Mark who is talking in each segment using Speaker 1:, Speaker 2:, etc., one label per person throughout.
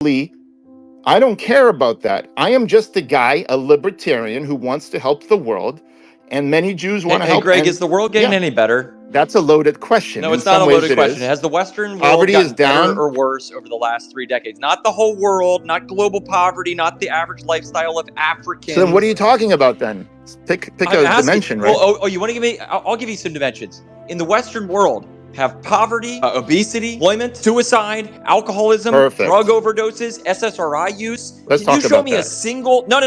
Speaker 1: I don't care about that. I am just a guy, a libertarian who wants to help the world, and many Jews want to
Speaker 2: Hey,
Speaker 1: help.
Speaker 2: Greg,
Speaker 1: and
Speaker 2: is the world getting any better?
Speaker 1: That's a loaded question.
Speaker 2: No,
Speaker 1: In
Speaker 2: it's not a
Speaker 1: some ways
Speaker 2: loaded
Speaker 1: it
Speaker 2: question.
Speaker 1: is.
Speaker 2: Has the Western world
Speaker 1: Poverty
Speaker 2: gotten
Speaker 1: is down.
Speaker 2: better or worse over the last 3 decades? Not the whole world, not global poverty, not the average lifestyle of Africans.
Speaker 1: So then what are you talking about then? Pick a dimension, right?
Speaker 2: Well, you want to give me? I'll give you some dimensions. In the Western world, have poverty, obesity, employment, suicide, alcoholism, drug overdoses, SSRI use.
Speaker 1: Let's
Speaker 2: Can you
Speaker 1: talk
Speaker 2: show
Speaker 1: about
Speaker 2: me
Speaker 1: that.
Speaker 2: a single? No.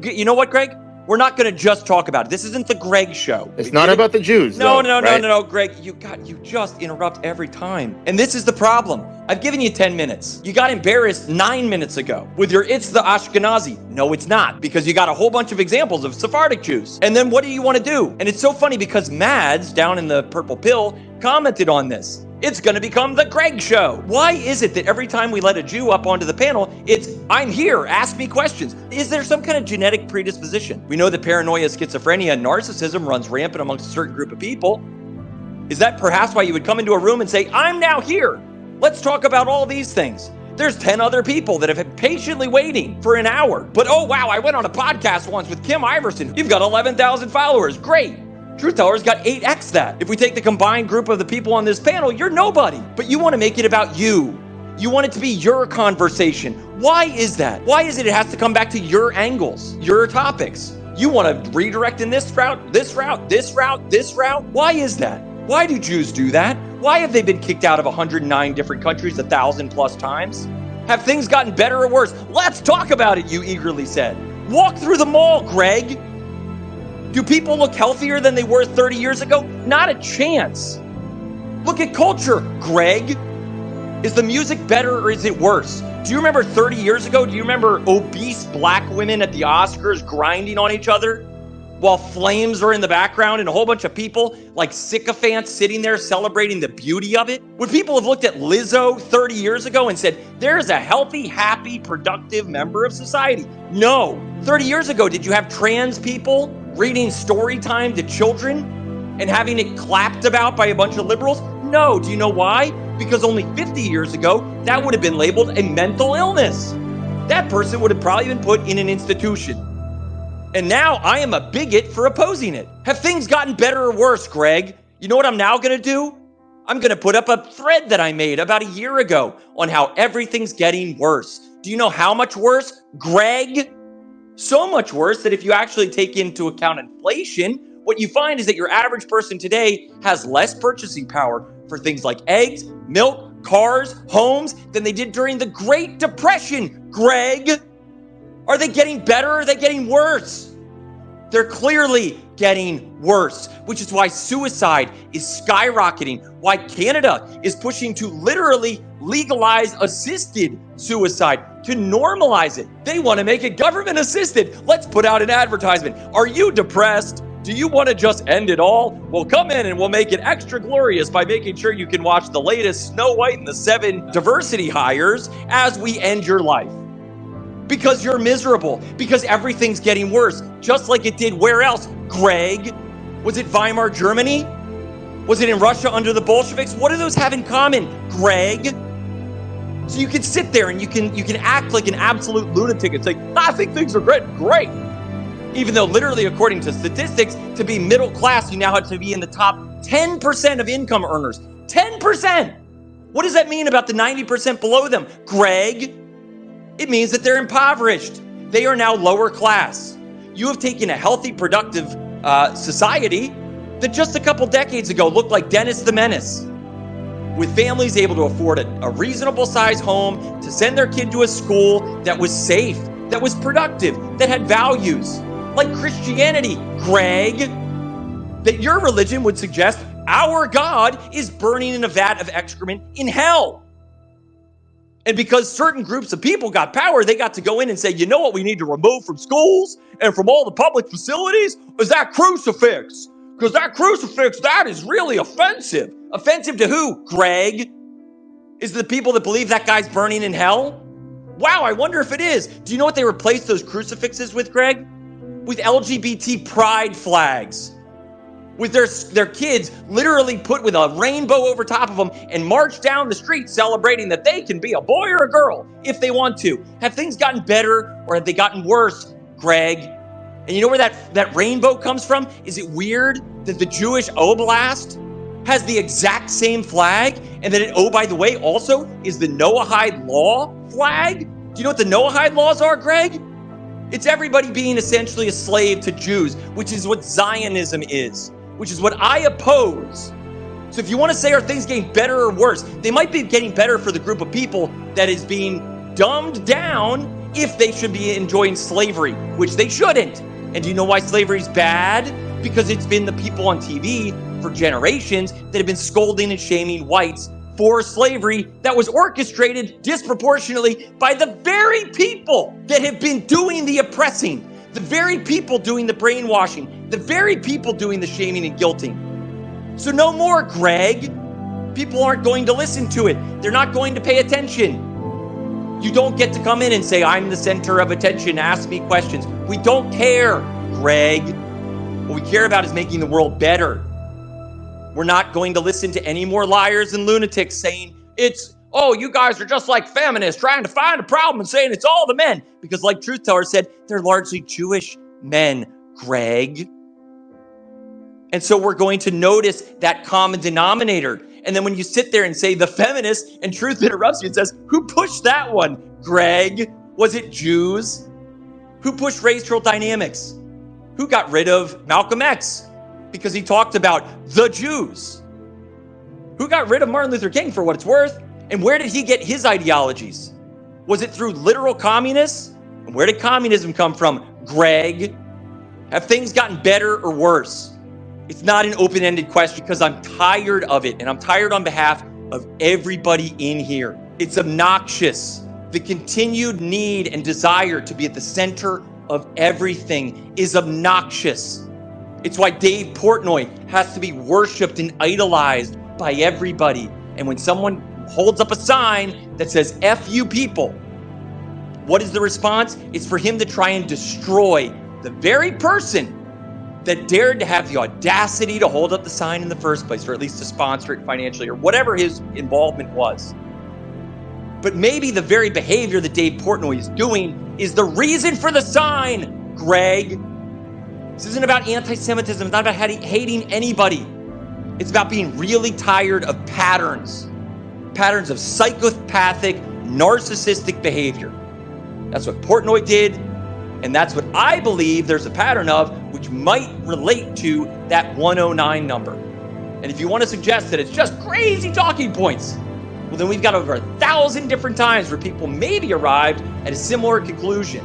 Speaker 2: You know what, Greg? We're not going to just talk about it. This isn't the Greg show.
Speaker 1: It's not about the Jews.
Speaker 2: No,
Speaker 1: though,
Speaker 2: Greg. You just interrupt every time. And this is the problem. I've given you 10 minutes. You got embarrassed 9 minutes ago with your "it's the Ashkenazi." No, it's not, because you got a whole bunch of examples of Sephardic Jews. And then what do you want to do? And it's so funny because Mads down in the Purple Pill commented on this. It's going to become the Greg show. Why is it that every time we let a Jew up onto the panel, it's, "I'm here, ask me questions"? Is there some kind of genetic predisposition? We know that paranoia, schizophrenia, and narcissism runs rampant amongst a certain group of people. Is that perhaps why you would come into a room and say, "I'm now here. Let's talk about all these things"? There's 10 other people that have been patiently waiting for an hour. But oh wow, I went on a podcast once with Kim Iverson. You've got 11,000 followers. Great. Truth Teller's got 8x that. If we take the combined group of the people on this panel, you're nobody. But you want to make it about you. You want it to be your conversation. Why is that? Why is it has to come back to your angles, your topics? You want to redirect in this route, this route, this route, this route? Why is that? Why do Jews do that? Why have they been kicked out of 109 different countries 1,000 plus times? Have things gotten better or worse? Let's talk about it, you eagerly said. Walk through the mall, Greg. Do people look healthier than they were 30 years ago? Not a chance. Look at culture, Greg. Is the music better or is it worse? Do you remember 30 years ago? Do you remember obese black women at the Oscars grinding on each other while flames are in the background and a whole bunch of people like sycophants sitting there celebrating the beauty of it? Would people have looked at Lizzo 30 years ago and said, "There's a healthy, happy, productive member of society"? No. 30 years ago, did you have trans people reading story time to children and having it clapped about by a bunch of liberals? No. Do you know why? Because only 50 years ago, that would have been labeled a mental illness. That person would have probably been put in an institution. And now I am a bigot for opposing it. Have things gotten better or worse, Greg? You know what I'm now going to do? I'm going to put up a thread that I made about a year ago on how everything's getting worse. Do you know how much worse, Greg? So much worse that if you actually take into account inflation, what you find is that your average person today has less purchasing power for things like eggs, milk, cars, homes than they did during the Great Depression, Greg. Are they getting better or are they getting worse? They're clearly getting worse, which is why suicide is skyrocketing, why Canada is pushing to literally legalize assisted suicide, to normalize it. They want to make it government assisted. Let's put out an advertisement. Are you depressed? Do you want to just end it all? Well, come in and we'll make it extra glorious by making sure you can watch the latest Snow White and the 7 diversity hires as we end your life. Because you're miserable, because everything's getting worse, just like it did where else, Greg? Was it Weimar Germany? Was it in Russia under the Bolsheviks? What do those have in common, Greg? So you can sit there and you can act like an absolute lunatic and say, "I think things are great." Even though literally, according to statistics, to be middle class, you now have to be in the top 10% of income earners. 10%! What does that mean about the 90% below them, Greg? It means that they're impoverished. They are now lower class. You have taken a healthy, productive society that just a couple decades ago looked like Dennis the Menace, with families able to afford a reasonable size home, to send their kid to a school that was safe, that was productive, that had values, like Christianity, Greg, that your religion would suggest our God is burning in a vat of excrement in hell. And because certain groups of people got power, they got to go in and say, "You know what we need to remove from schools and from all the public facilities is that crucifix. Because that crucifix, that is really offensive." Offensive to who, Greg? Is it the people that believe that guy's burning in hell? Wow, I wonder if it is. Do you know what they replaced those crucifixes with, Greg? With LGBT pride flags. with their kids literally put with a rainbow over top of them and march down the street celebrating that they can be a boy or a girl if they want to. Have things gotten better or have they gotten worse, Greg? And you know where that rainbow comes from? Is it weird that the Jewish Oblast has the exact same flag and that it, oh, by the way, also is the Noahide law flag? Do you know what the Noahide laws are, Greg? It's everybody being essentially a slave to Jews, which is what Zionism is, which is what I oppose. So if you want to say, are things getting better or worse? They might be getting better for the group of people that is being dumbed down if they should be enjoying slavery, which they shouldn't. And do you know why slavery is bad? Because it's been the people on TV for generations that have been scolding and shaming whites for slavery that was orchestrated disproportionately by the very people that have been doing the oppressing, the very people doing the brainwashing, the very people doing the shaming and guilting. So no more, Greg. People aren't going to listen to it. They're not going to pay attention. You don't get to come in and say, I'm the center of attention, ask me questions. We don't care, Greg. What we care about is making the world better. We're not going to listen to any more liars and lunatics saying oh, you guys are just like feminists trying to find a problem and saying it's all the men. Because like Truth Teller said, they're largely Jewish men, Greg. And so we're going to notice that common denominator. And then when you sit there and say the feminist and Truth interrupts you and says, who pushed that one, Greg? Was it Jews? Who pushed racial dynamics? Who got rid of Malcolm X? Because he talked about the Jews. Who got rid of Martin Luther King, for what it's worth? And where did he get his ideologies? Was it through literal communists? And where did communism come from, Greg? Have things gotten better or worse? It's not an open-ended question because I'm tired of it, and I'm tired on behalf of everybody in here. It's obnoxious. The continued need and desire to be at the center of everything is obnoxious. It's why Dave Portnoy has to be worshipped and idolized by everybody. And when someone holds up a sign that says, F you people, what is the response? It's for him to try and destroy the very person that dared to have the audacity to hold up the sign in the first place, or at least to sponsor it financially, or whatever his involvement was. But maybe the very behavior that Dave Portnoy is doing is the reason for the sign, Greg. This isn't about anti-Semitism. It's not about hating anybody. It's about being really tired of patterns of psychopathic, narcissistic behavior. That's what Portnoy did, and that's what I believe there's a pattern of, which might relate to that 109 number. And if you want to suggest that it's just crazy talking points, well, then we've got over 1,000 different times where people maybe arrived at a similar conclusion.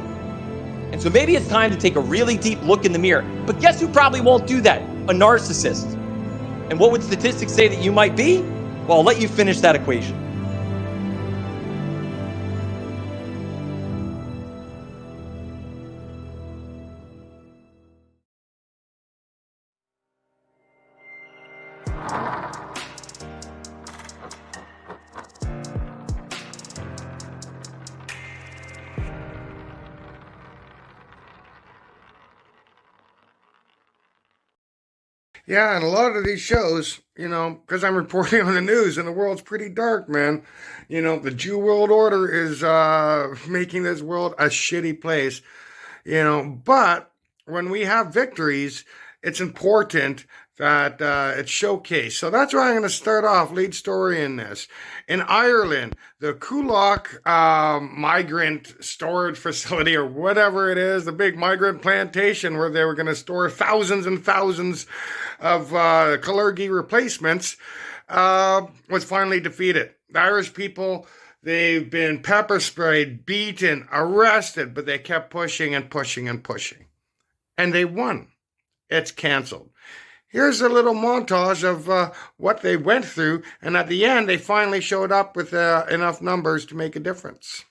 Speaker 2: And so maybe it's time to take a really deep look in the mirror. But guess who probably won't do that? A narcissist. And what would statistics say that you might be? Well, I'll let you finish that equation.
Speaker 3: Yeah, and a lot of these shows, because I'm reporting on the news and the world's pretty dark, man. The Jew world order is making this world a shitty place, But when we have victories, it's important that it's showcased. So that's where I'm going to start off, lead story in this. In Ireland, the Coolock migrant storage facility, or whatever it is, the big migrant plantation where they were going to store thousands and thousands of Kalergi replacements, was finally defeated. The Irish people, they've been pepper sprayed, beaten, arrested, but they kept pushing and pushing and pushing. And they won. It's canceled. Here's a little montage of what they went through, and at the end, they finally showed up with enough numbers to make a difference.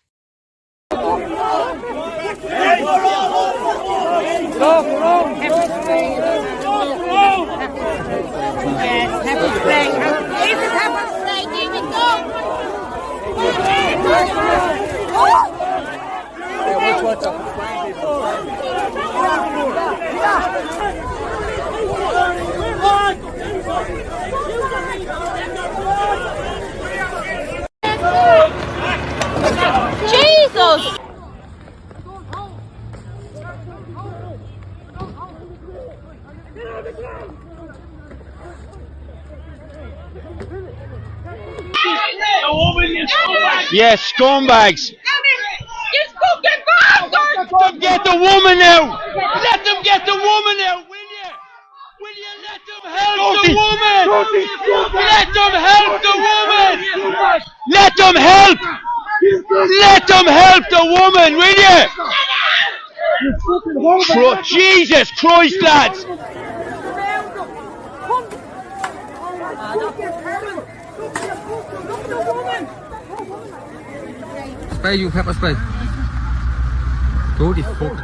Speaker 4: Yes, scumbags. Let them get the woman out. Let them get the woman out, will you? Will you let them help the woman? Let them help the woman. Let them help. Let them help the woman, will you? Jesus Christ, lads.
Speaker 5: Spray you, pepper spray. Dirty fuck.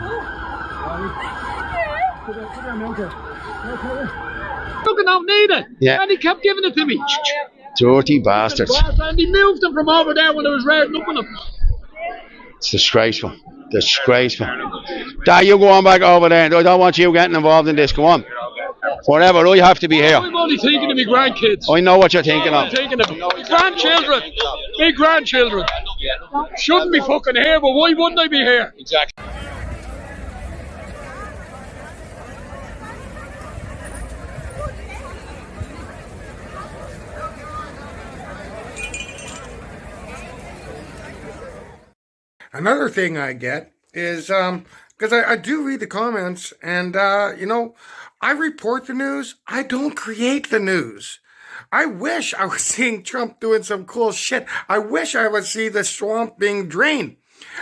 Speaker 5: Fucking don't need it.
Speaker 4: Yeah.
Speaker 5: And he kept giving it to me.
Speaker 4: Dirty bastards.
Speaker 5: And he moved them from over there when I was rounding up on them.
Speaker 4: It's disgraceful. Disgraceful. Dad, you go on back over there. I don't want you getting involved in this. Go on. Forever, I have to be here.
Speaker 5: I'm only thinking of my grandkids.
Speaker 4: I know what you're thinking of.
Speaker 5: I'm thinking of my grandchildren. My grandchildren. Shouldn't be fucking here, but why wouldn't I be here?
Speaker 4: Exactly.
Speaker 3: Another thing I get is, because I do read the comments, and, I report the news. I don't create the news. I wish I was seeing Trump doing some cool shit. I wish I would see the swamp being drained.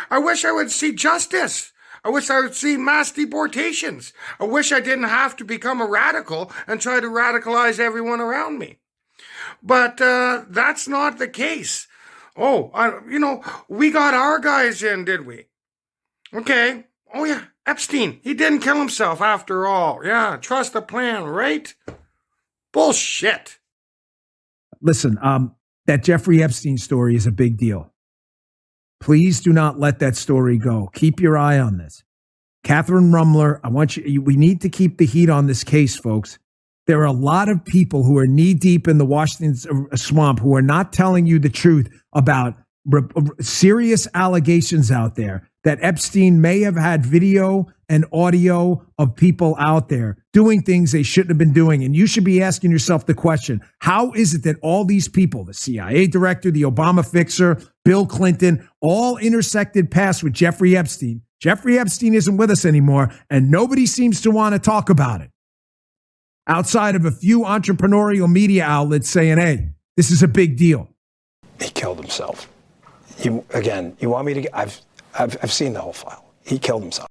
Speaker 3: I wish I would see justice. I wish I would see mass deportations. I wish I didn't have to become a radical and try to radicalize everyone around me. But that's not the case. Oh, we got our guys in, did we? Okay. Oh, yeah. Epstein. He didn't kill himself after all. Yeah. Trust the plan, right? Bullshit.
Speaker 6: Listen, that Jeffrey Epstein story is a big deal. Please do not let that story go. Keep your eye on this. Catherine Rumler, we need to keep the heat on this case, folks. There are a lot of people who are knee deep in the Washington swamp who are not telling you the truth about serious allegations out there that Epstein may have had video and audio of people out there doing things they shouldn't have been doing. And you should be asking yourself the question, how is it that all these people, the CIA director, the Obama fixer, Bill Clinton, all intersected paths with Jeffrey Epstein? Jeffrey Epstein isn't with us anymore, and nobody seems to want to talk about it. Outside of a few entrepreneurial media outlets saying, hey, this is a big deal.
Speaker 7: He killed himself. You want me to? I've seen the whole file. He killed himself.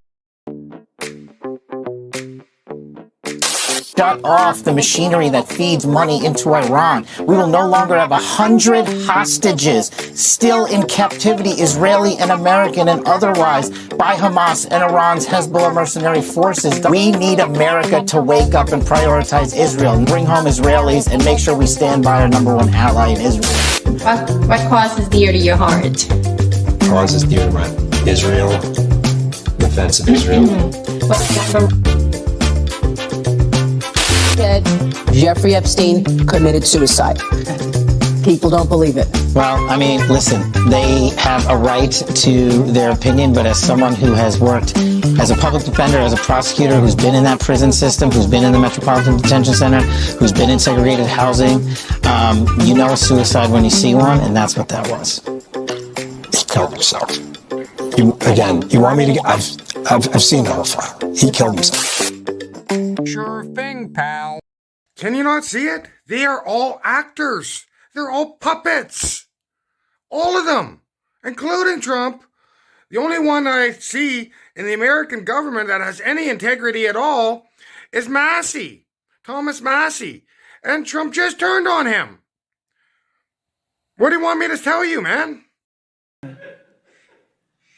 Speaker 8: Shut off the machinery that feeds money into Iran. We will no longer have 100 hostages still in captivity, Israeli and American and otherwise, by Hamas and Iran's Hezbollah mercenary forces. We need America to wake up and prioritize Israel and bring home Israelis and make sure we stand by our #1 ally in Israel.
Speaker 9: What cause is dear to your heart?
Speaker 7: Cause is dear to my Israel, defense of Israel.
Speaker 10: Jeffrey Epstein committed suicide. People don't believe it.
Speaker 8: Well, I mean, listen, they have a right to their opinion, but as someone who has worked as a public defender, as a prosecutor, who's been in that prison system, who's been in the Metropolitan Detention Center, who's been in segregated housing, you know suicide when you see one, and that's what that was.
Speaker 7: He killed himself. You want me to? I've seen the whole file. He killed himself.
Speaker 3: Sure thing, pal. Can you not see it? They are all actors. They're all puppets. All of them, including Trump. The only one I see in the American government that has any integrity at all is Massey, Thomas Massey. And Trump just turned on him. What do you want me to tell you, man?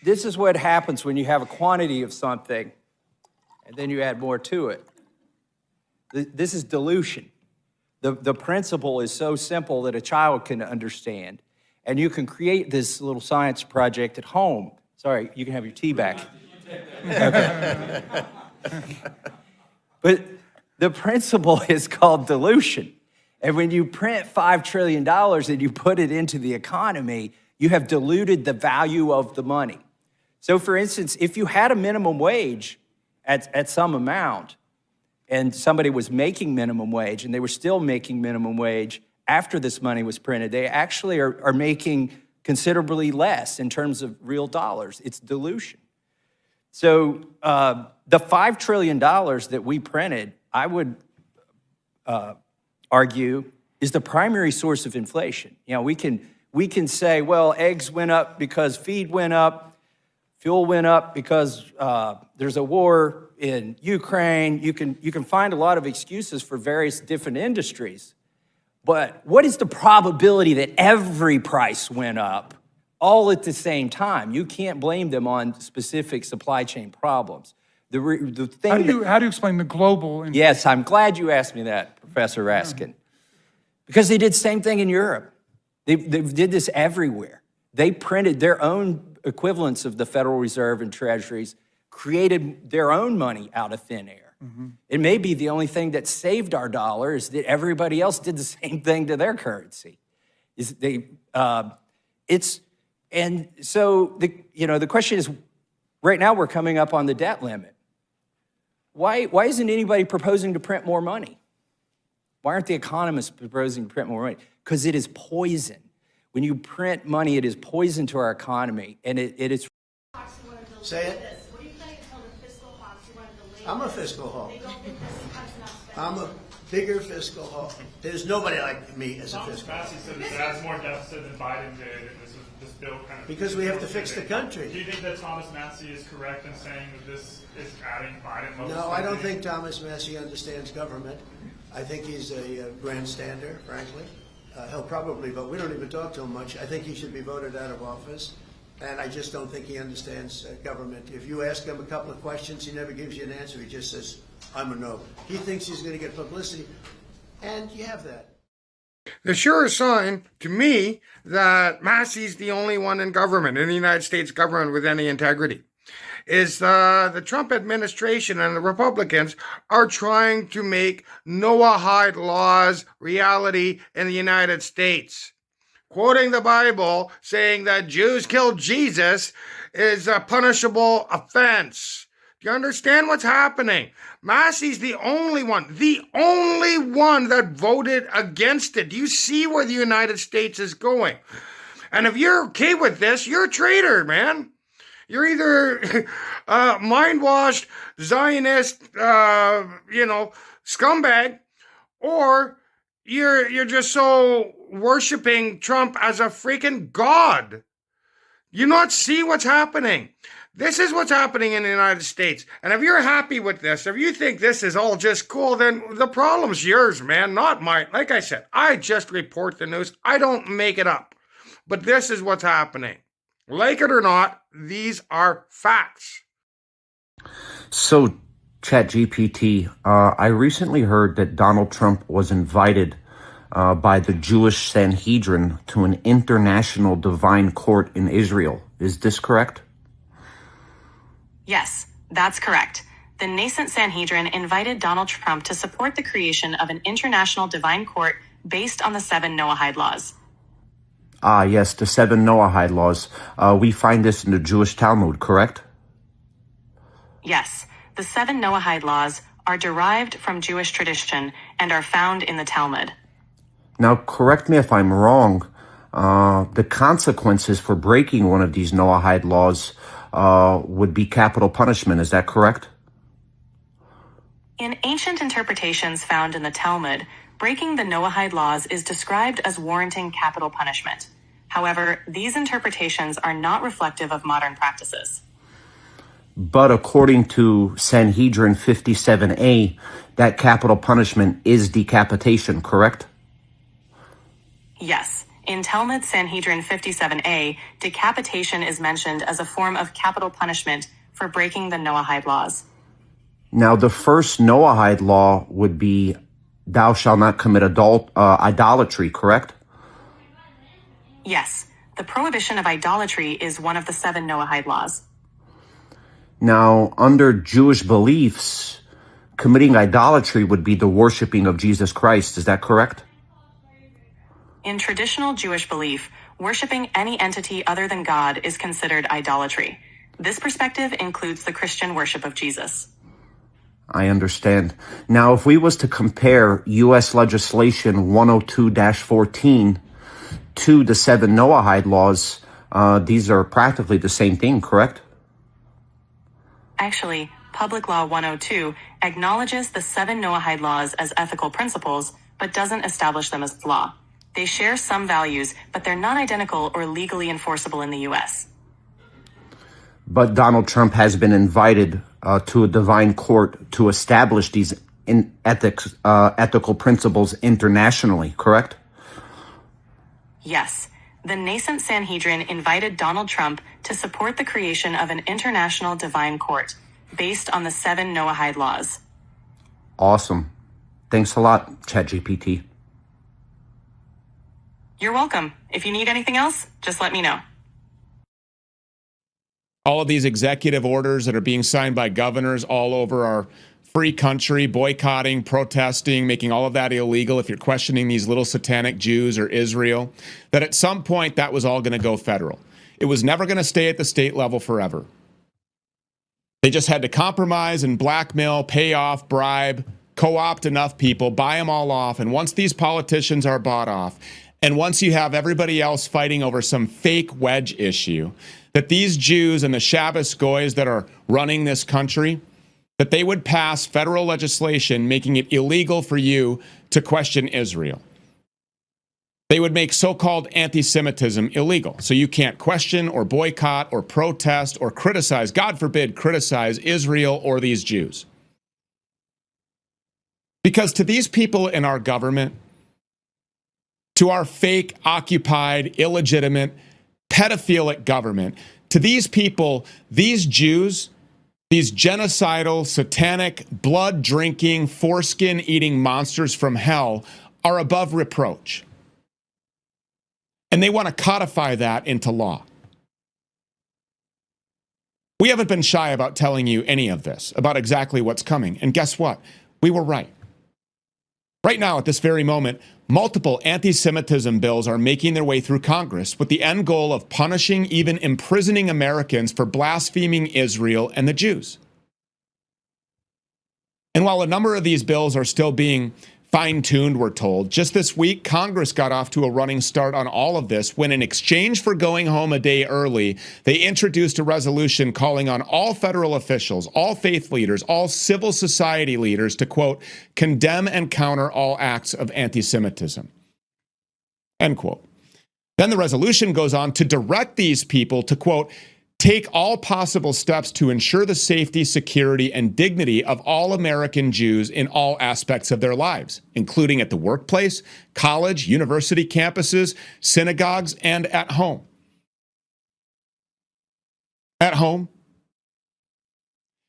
Speaker 11: This is what happens when you have a quantity of something and then you add more to it. This is dilution. The principle is so simple that a child can understand. And you can create this little science project at home. Sorry, you can have your tea back. Okay. But the principle is called dilution. And when you print $5 trillion and you put it into the economy, you have diluted the value of the money. So for instance, if you had a minimum wage at some amount, and somebody was making minimum wage, and they were still making minimum wage after this money was printed, they actually are making considerably less in terms of real dollars. It's dilution. So the $5 trillion that we printed, I would argue, is the primary source of inflation. You know, we can say, well, eggs went up because feed went up, fuel went up because there's a war in Ukraine. You can find a lot of excuses for various different industries. But what is the probability that every price went up all at the same time? You can't blame them on specific supply chain problems. The thing
Speaker 12: how do you explain the global?
Speaker 11: Yes, I'm glad you asked me that, Professor Raskin. Because they did the same thing in Europe. They did this everywhere. They printed their own equivalents of the Federal Reserve and treasuries, created their own money out of thin air. It may be the only thing that saved our dollar is that everybody else did the same thing to their currency. And so the question is, right now we're coming up on the debt limit. Why isn't anybody proposing to print more money? Why aren't the economists proposing to print more money? Because it is poison. When you print money, it is poison to our economy, and it is.
Speaker 13: Say it. I'm a fiscal hawk. I'm a bigger fiscal hawk. There's nobody like me as a fiscal hawk.
Speaker 14: Massey said it adds more deficit than Biden did, and this bill kind of...
Speaker 13: Because we have to fix the country.
Speaker 14: Do you think that Thomas Massey is correct in saying that this is adding Biden?
Speaker 13: No, I don't think Thomas Massey understands government. I think he's a grandstander, frankly. He'll probably vote. We don't even talk to him much. I think he should be voted out of office. And I just don't think he understands government. If you ask him a couple of questions, he never gives you an answer. He just says, I'm a no. He thinks he's going to get publicity. And you have that.
Speaker 3: The sure sign to me that Massey's the only one in government, in the United States government, with any integrity, is the Trump administration and the Republicans are trying to make NOAHIDE laws reality in the United States. Quoting the Bible, saying that Jews killed Jesus is a punishable offense. Do you understand what's happening? Massey's the only one that voted against it. Do you see where the United States is going? And if you're okay with this, you're a traitor, man. You're either mind-washed, Zionist, scumbag, or you're just so worshiping Trump as a freaking god. You not see what's happening? This is what's happening in the United States. And if you're happy with this, if you think this is all just cool, then the problem's yours, man, not mine. Like I said, I just report the news. I don't make it up. But this is what's happening. Like it or not, these are facts.
Speaker 15: So, ChatGPT, I recently heard that Donald Trump was invited by the Jewish Sanhedrin to an international divine court in Israel. Is this correct?
Speaker 16: Yes, that's correct. The nascent Sanhedrin invited Donald Trump to support the creation of an international divine court based on the 7 Noahide laws.
Speaker 15: Ah, yes, the 7 Noahide laws. We find this in the Jewish Talmud, correct?
Speaker 16: Yes, the 7 Noahide laws are derived from Jewish tradition and are found in the Talmud.
Speaker 15: Now, correct me if I'm wrong. The consequences for breaking one of these Noahide laws would be capital punishment. Is that correct?
Speaker 16: In ancient interpretations found in the Talmud, breaking the Noahide laws is described as warranting capital punishment. However, these interpretations are not reflective of modern practices.
Speaker 15: But according to Sanhedrin 57A, that capital punishment is decapitation, correct?
Speaker 16: Yes. In Talmud Sanhedrin 57A, decapitation is mentioned as a form of capital punishment for breaking the Noahide laws.
Speaker 15: Now, the first Noahide law would be, thou shalt not commit idolatry, correct?
Speaker 16: Yes. The prohibition of idolatry is one of the 7 Noahide laws.
Speaker 15: Now, under Jewish beliefs, committing idolatry would be the worshiping of Jesus Christ. Is that correct?
Speaker 16: In traditional Jewish belief, worshiping any entity other than God is considered idolatry. This perspective includes the Christian worship of Jesus.
Speaker 15: I understand. Now, if we was to compare U.S. legislation 102-14 to the 7 Noahide laws, these are practically the same thing, correct?
Speaker 16: Actually, Public Law 102 acknowledges the 7 Noahide laws as ethical principles, but doesn't establish them as law. They share some values, but they're not identical or legally enforceable in the U.S.
Speaker 15: But Donald Trump has been invited to a divine court to establish these ethical principles internationally, correct?
Speaker 16: Yes. The nascent Sanhedrin invited Donald Trump to support the creation of an international divine court based on the 7 Noahide laws.
Speaker 15: Awesome. Thanks a lot, ChatGPT.
Speaker 16: You're welcome. If you need anything else, just let me know.
Speaker 17: All of these executive orders that are being signed by governors all over our free country, boycotting, protesting, making all of that illegal if you're questioning these little satanic Jews or Israel, that at some point that was all going to go federal. It was never going to stay at the state level forever. They just had to compromise and blackmail, pay off, bribe, co-opt enough people, buy them all off. And once these politicians are bought off, and once you have everybody else fighting over some fake wedge issue, that these Jews and the Shabbos goys that are running this country, that they would pass federal legislation making it illegal for you to question Israel. They would make so-called anti-Semitism illegal. So you can't question or boycott or protest or criticize, God forbid, criticize Israel or these Jews. Because to these people in our government, to our fake, occupied, illegitimate, pedophilic government, to these people, these Jews, these genocidal, satanic, blood-drinking, foreskin-eating monsters from hell are above reproach. And they want to codify that into law. We haven't been shy about telling you any of this, about exactly what's coming. And guess what? We were right. Right now, at this very moment, multiple anti-Semitism bills are making their way through Congress with the end goal of punishing, even imprisoning Americans for blaspheming Israel and the Jews. And while a number of these bills are still being fine-tuned, we're told, just this week, Congress got off to a running start on all of this when, in exchange for going home a day early, they introduced a resolution calling on all federal officials, all faith leaders, all civil society leaders to, quote, condemn and counter all acts of anti-Semitism, end quote. Then the resolution goes on to direct these people to, quote, take all possible steps to ensure the safety, security, and dignity of all American Jews in all aspects of their lives, including at the workplace, college, university campuses, synagogues, and at home. At home?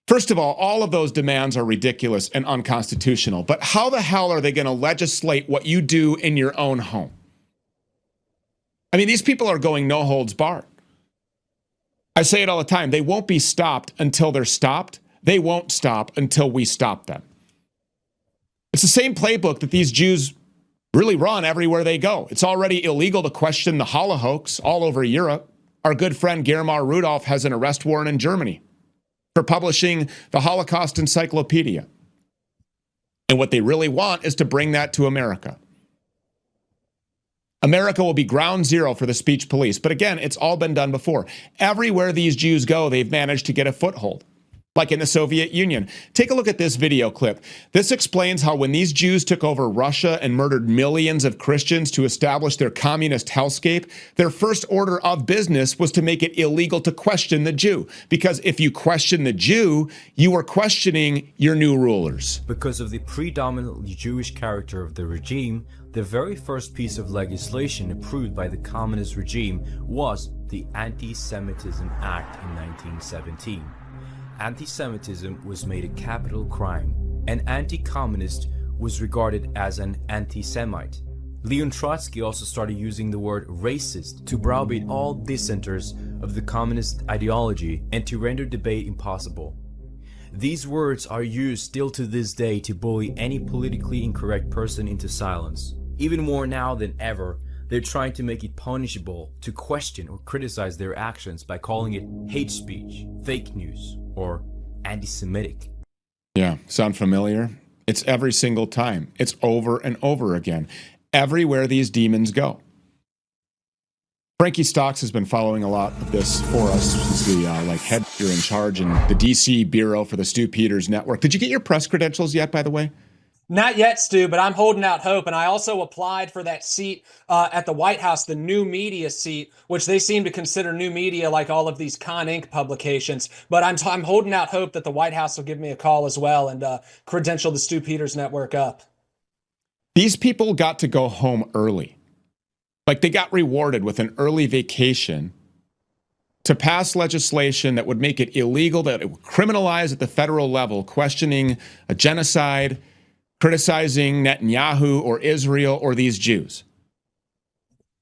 Speaker 17: First of all of those demands are ridiculous and unconstitutional, but how the hell are they going to legislate what you do in your own home? I mean, these people are going no holds barred. I say it all the time. They won't be stopped until they're stopped. They won't stop until we stop them. It's the same playbook that these Jews really run everywhere they go. It's already illegal to question the Holocaust all over Europe. Our good friend Germar Rudolph has an arrest warrant in Germany for publishing the Holocaust Encyclopedia. And what they really want is to bring that to America. America will be ground zero for the speech police. But again, it's all been done before. Everywhere these Jews go, they've managed to get a foothold, like in the Soviet Union. Take a look at this video clip. This explains how when these Jews took over Russia and murdered millions of Christians to establish their communist hellscape, their first order of business was to make it illegal to question the Jew. Because if you question the Jew, you are questioning your new rulers.
Speaker 18: Because of the predominantly Jewish character of the regime, the very first piece of legislation approved by the communist regime was the Anti-Semitism Act in 1917. Anti-Semitism was made a capital crime. An anti-communist was regarded as an anti-Semite. Leon Trotsky also started using the word racist to browbeat all dissenters of the communist ideology and to render debate impossible. These words are used still to this day to bully any politically incorrect person into silence. Even more now than ever, they're trying to make it punishable to question or criticize their actions by calling it hate speech, fake news, or anti-Semitic.
Speaker 17: Yeah, sound familiar? It's every single time. It's over and over again. Everywhere these demons go. Frankie Stocks has been following a lot of this for us. He's the head here in charge in the DC Bureau for the Stu Peters Network. Did you get your press credentials yet, by the way?
Speaker 19: Not yet, Stu, but I'm holding out hope. And I also applied for that seat at the White House, the new media seat, which they seem to consider new media like all of these Con Inc. publications. But I'm holding out hope that the White House will give me a call as well and credential the Stu Peters Network up.
Speaker 17: These people got to go home early. Like they got rewarded with an early vacation to pass legislation that would make it illegal, that it would criminalize at the federal level, questioning a genocide, criticizing Netanyahu or Israel or these Jews.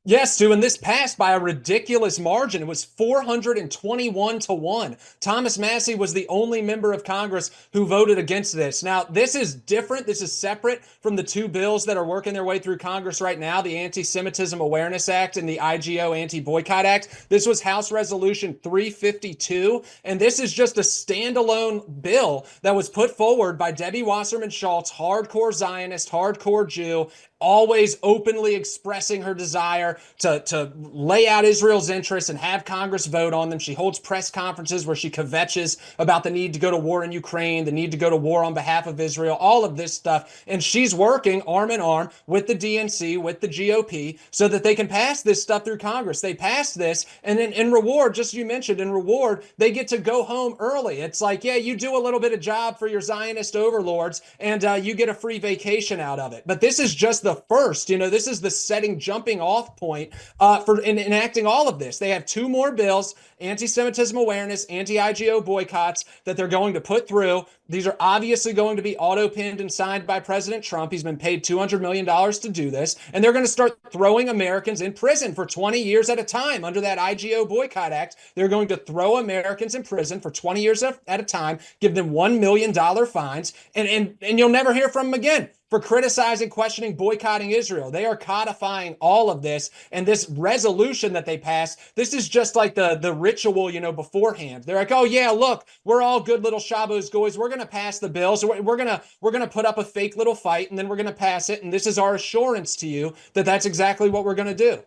Speaker 19: Yes, Stu, and this passed by a ridiculous margin. It was 421-1. Thomas Massie was the only member of Congress who voted against this. Now, this is different. This is separate from the two bills that are working their way through Congress right now, the Anti-Semitism Awareness Act and the IGO Anti-Boycott Act. This was House Resolution 352, and this is just a standalone bill that was put forward by Debbie Wasserman Schultz, hardcore Zionist, hardcore Jew, always openly expressing her desire to lay out Israel's interests and have Congress vote on them. She holds press conferences where she kvetches about the need to go to war in Ukraine, the need to go to war on behalf of Israel, all of this stuff. And she's working arm in arm with the DNC, with the GOP, so that they can pass this stuff through Congress. They pass this, and then in reward, just as you mentioned, in reward, they get to go home early. It's like, yeah, you do a little bit of job for your Zionist overlords, and you get a free vacation out of it. But this is just the first, this is the jumping off point for enacting all of this. They have two more bills, anti-Semitism awareness, anti-IGO boycotts, that they're going to put through. These are obviously going to be auto-pinned and signed by President Trump. He's been paid $200 million to do this. And they're going to start throwing Americans in prison for 20 years at a time under that IGO Boycott Act. They're going to throw Americans in prison for 20 years at a time, give them $1 million fines, and you'll never hear from them again for criticizing, questioning, boycotting Israel. They are codifying all of this. And this resolution that they passed, this is just like the ritual, beforehand. They're like, oh yeah, look, we're all good little Shabbos goys. We're going to pass the bills. We're going to put up a fake little fight, and then we're going to pass it. And this is our assurance to you that that's exactly what we're going to do.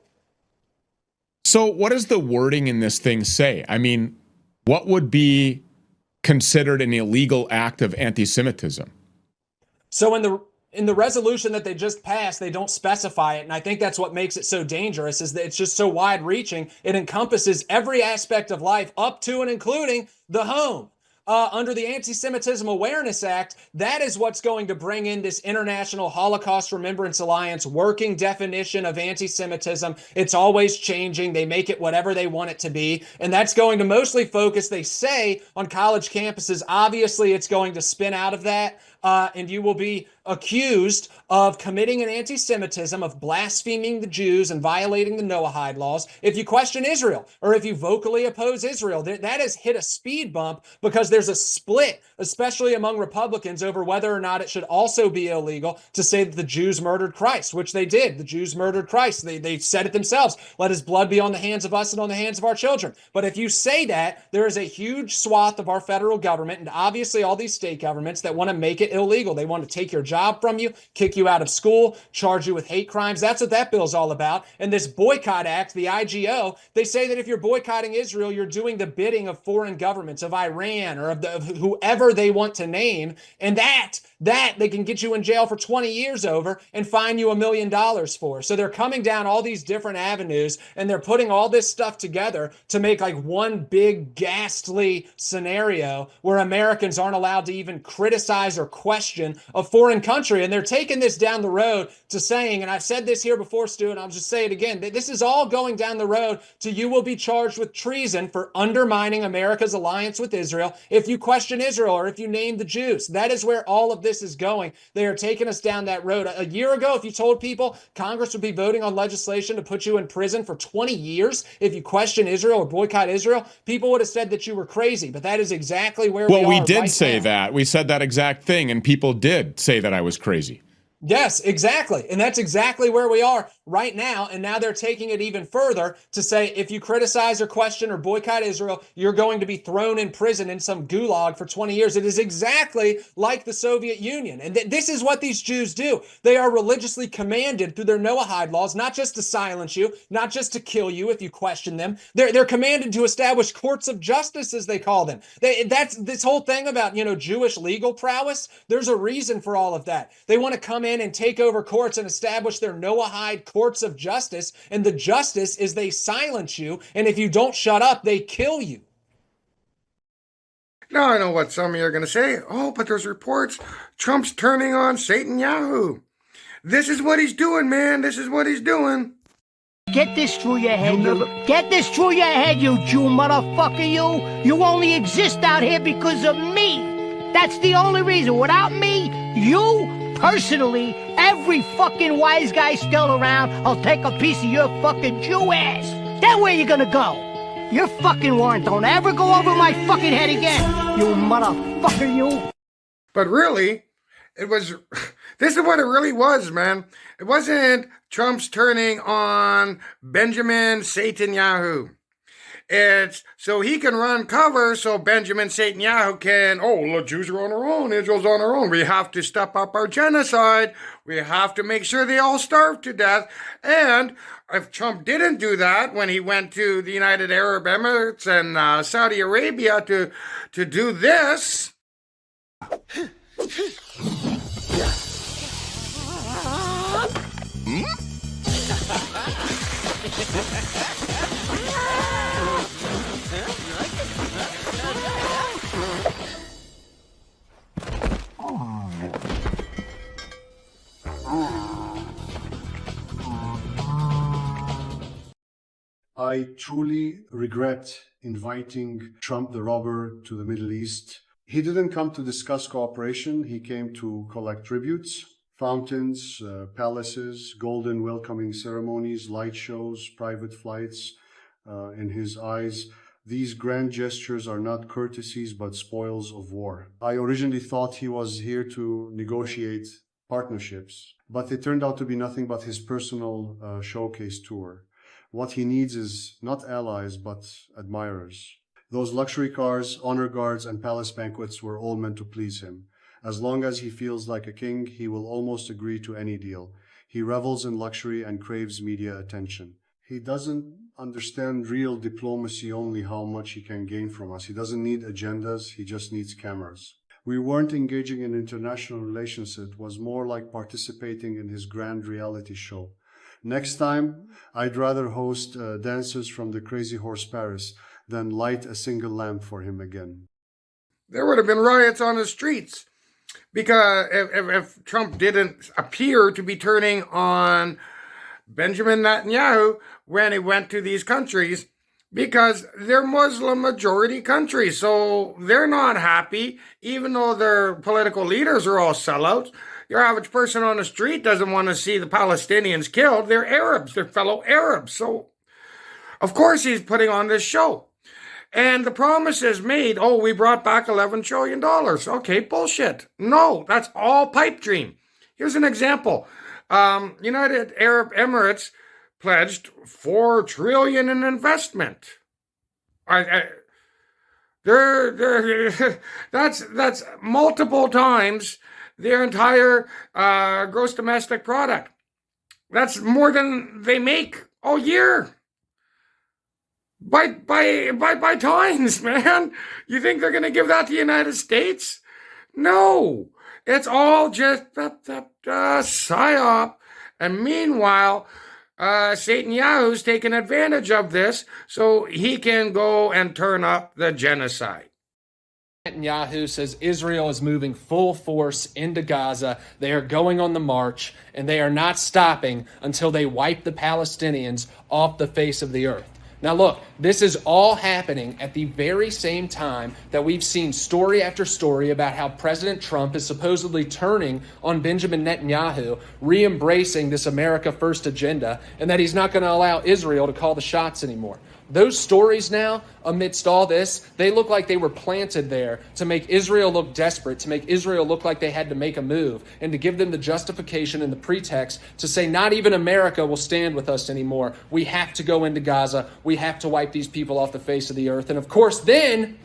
Speaker 17: So what does the wording in this thing say? I mean, what would be considered an illegal act of anti-Semitism?
Speaker 19: So in the resolution that they just passed, they don't specify it. And I think that's what makes it so dangerous, is that it's just so wide reaching. It encompasses every aspect of life up to and including the home. Under the Anti-Semitism Awareness Act, that is what's going to bring in this International Holocaust Remembrance Alliance working definition of anti-Semitism. It's always changing. They make it whatever they want it to be. And that's going to mostly focus, they say, on college campuses. Obviously, it's going to spin out of that. And you will be accused of committing an anti-Semitism, of blaspheming the Jews and violating the Noahide laws if you question Israel or if you vocally oppose Israel. That has hit a speed bump because there's a split, especially among Republicans, over whether or not it should also be illegal to say that the Jews murdered Christ, which they did. The Jews murdered Christ. They said it themselves. Let his blood be on the hands of us and on the hands of our children. But if you say that, there is a huge swath of our federal government and obviously all these state governments that want to make it illegal. They want to take your job from you, kick you out of school, charge you with hate crimes. That's what that bill's all about. And this Boycott Act, the IGO, they say that if you're boycotting Israel, you're doing the bidding of foreign governments, of Iran or of whoever they want to name. And that they can get you in jail for 20 years over and fine you $1 million for. So they're coming down all these different avenues and they're putting all this stuff together to make like one big ghastly scenario where Americans aren't allowed to even criticize or question a foreign country. And they're taking this down the road to saying, and I've said this here before, Stu, and I'll just say it again, this is all going down the road to you will be charged with treason for undermining America's alliance with Israel if you question Israel or if you name the Jews. That is where all of this is going. They are taking us down that road. A year ago, if you told people Congress would be voting on legislation to put you in prison for 20 years if you question Israel or boycott Israel, people would have said that you were crazy. But that is exactly where we are.
Speaker 17: Well, we did
Speaker 19: right
Speaker 17: say
Speaker 19: now.
Speaker 17: that. We said that exact thing, and people did say that I was crazy.
Speaker 19: Yes, exactly. And that's exactly where we are right now. And now they're taking it even further to say if you criticize or question or boycott Israel, you're going to be thrown in prison in some gulag for 20 years. It is exactly like the Soviet Union. And this is what these Jews do. They are religiously commanded through their Noahide laws, not just to silence you, not just to kill you if you question them. They're commanded to establish courts of justice, as they call them. That's this whole thing about, Jewish legal prowess. There's a reason for all of that. They want to come in and take over courts and establish their Noahide courts of justice. And the justice is they silence you. And if you don't shut up, they kill you.
Speaker 3: Now I know what some of you are going to say. Oh, but there's reports Trump's turning on Satan-Yahoo. This is what he's doing, man. This is what he's doing.
Speaker 20: Get this through your head, you. Get this through your head, you Jew motherfucker, you. You only exist out here because of me. That's the only reason. Without me, you... Personally, every fucking wise guy still around, I'll take a piece of your fucking Jew ass. Then where you gonna go? Your fucking warrant don't ever go over my fucking head again, you motherfucker, you.
Speaker 3: But really, this is what it really was, man. It wasn't Trump's turning on Benjamin Satan-Yahoo. It's so he can run cover so Benjamin Netanyahu can, the Jews are on their own, Israel's on their own. We have to step up our genocide. We have to make sure they all starve to death. And if Trump didn't do that when he went to the United Arab Emirates and Saudi Arabia to do this...
Speaker 21: I truly regret inviting Trump the robber to the Middle East. He didn't come to discuss cooperation. He came to collect tributes, fountains, palaces, golden welcoming ceremonies, light shows, private flights. In his eyes, these grand gestures are not courtesies but spoils of war. I originally thought he was here to negotiate partnerships, but it turned out to be nothing but his personal showcase tour. What he needs is not allies, but admirers. Those luxury cars, honor guards, and palace banquets were all meant to please him. As long as he feels like a king, he will almost agree to any deal. He revels in luxury and craves media attention. He doesn't understand real diplomacy, only how much he can gain from us. He doesn't need agendas, he just needs cameras. We weren't engaging in international relations, it was more like participating in his grand reality show. Next time, I'd rather host dancers from the Crazy Horse Paris than light a single lamp for him again.
Speaker 3: There would have been riots on the streets because if Trump didn't appear to be turning on Benjamin Netanyahu when he went to these countries, because they're Muslim majority countries, so they're not happy, even though their political leaders are all sellouts. Your average person on the street doesn't want to see the Palestinians killed. They're Arabs. They're fellow Arabs. So, of course, he's putting on this show. And the promise is made, we brought back $11 trillion. Okay, bullshit. No, that's all pipe dream. Here's an example. United Arab Emirates pledged $4 trillion in investment. That's multiple times their entire gross domestic product. That's more than they make all year. By times, man. You think they're going to give that to the United States? No. It's all just psyop. And meanwhile, Netanyahu's taking advantage of this so he can go and turn up the genocide.
Speaker 19: Netanyahu says Israel is moving full force into Gaza. They are going on the march, and they are not stopping until they wipe the Palestinians off the face of the earth. Now look, this is all happening at the very same time that we've seen story after story about how President Trump is supposedly turning on Benjamin Netanyahu, re-embracing this America First agenda, and that he's not going to allow Israel to call the shots anymore. Those stories now, amidst all this, they look like they were planted there to make Israel look desperate, to make Israel look like they had to make a move, and to give them the justification and the pretext to say not even America will stand with us anymore. We have to go into Gaza. We have to wipe these people off the face of the earth. And of course, then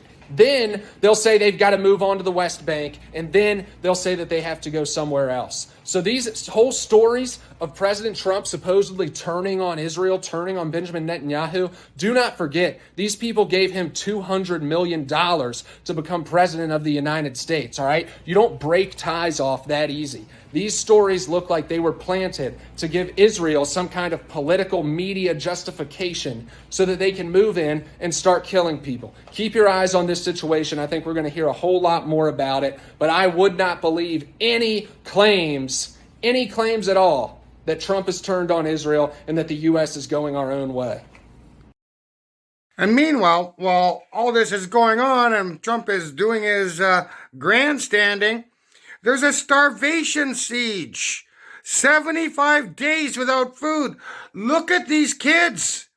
Speaker 19: they'll say they've got to move on to the West Bank, and then they'll say that they have to go somewhere else. So these whole stories of President Trump supposedly turning on Israel, turning on Benjamin Netanyahu, do not forget, these people gave him $200 million to become president of the United States, all right? You don't break ties off that easy. These stories look like they were planted to give Israel some kind of political media justification so that they can move in and start killing people. Keep your eyes on this situation. I think we're going to hear a whole lot more about it, but I would not believe any claims at all that Trump has turned on Israel and that the U.S. is going our own way.
Speaker 3: And meanwhile, while all this is going on and Trump is doing his grandstanding, there's a starvation siege. 75 days without food. Look at these kids.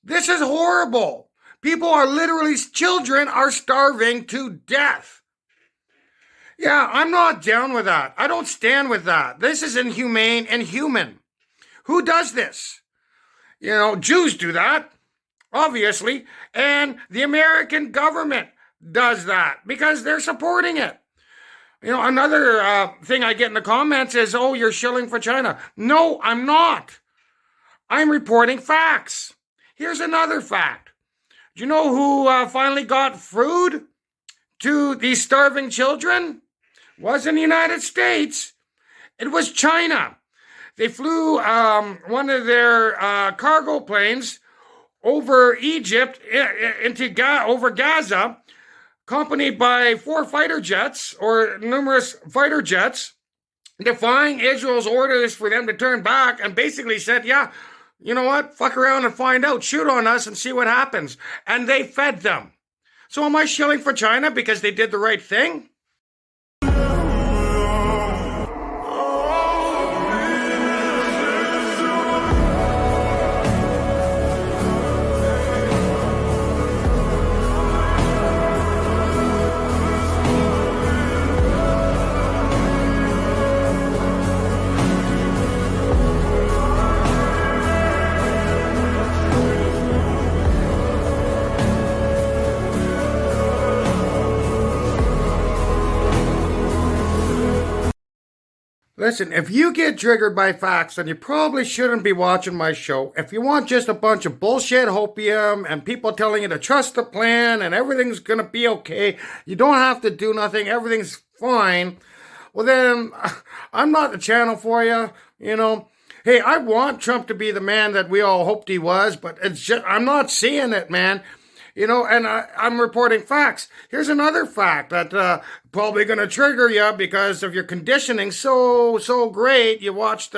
Speaker 3: This is horrible. People are literally, children are starving to death. Yeah, I'm not down with that. I don't stand with that. This is inhumane and human. Who does this? You know, Jews do that, obviously, and the American government does that because they're supporting it. You know, another thing I get in the comments is, oh, you're shilling for China. No, I'm not. I'm reporting facts. Here's another fact. Do you know who finally got food to these starving children? Wasn't the United States. It was China. They flew one of their cargo planes over Egypt over Gaza, accompanied by 4 fighter jets or numerous fighter jets, defying Israel's orders for them to turn back, and basically said, yeah, you know what? Fuck around and find out. Shoot on us and see what happens. And they fed them. So am I shilling for China because they did the right thing? Listen, if you get triggered by facts, then you probably shouldn't be watching my show. If you want just a bunch of bullshit hopium and people telling you to trust the plan and everything's going to be okay, you don't have to do nothing, everything's fine, well then, I'm not the channel for you, you know. Hey, I want Trump to be the man that we all hoped he was, but it's just, I'm not seeing it, man. You know, and I'm reporting facts. Here's another fact that probably going to trigger you because of your conditioning so great. You watched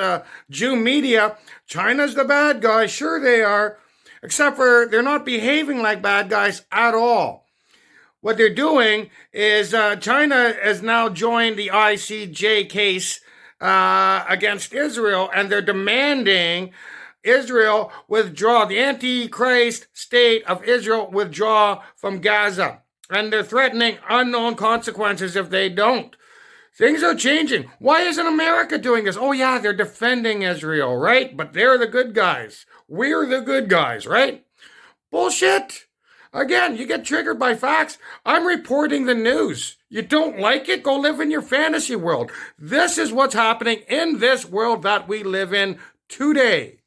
Speaker 3: Jew media. China's the bad guy. Sure they are. Except for they're not behaving like bad guys at all. What they're doing is China has now joined the ICJ case against Israel, and they're demanding Israel withdraw, the Antichrist state of Israel withdraw from Gaza. And they're threatening unknown consequences if they don't. Things are changing. Why isn't America doing this? Oh yeah, they're defending Israel, right? But they're the good guys. We're the good guys, right? Bullshit. Again, you get triggered by facts. I'm reporting the news. You don't like it? Go live in your fantasy world. This is what's happening in this world that we live in today.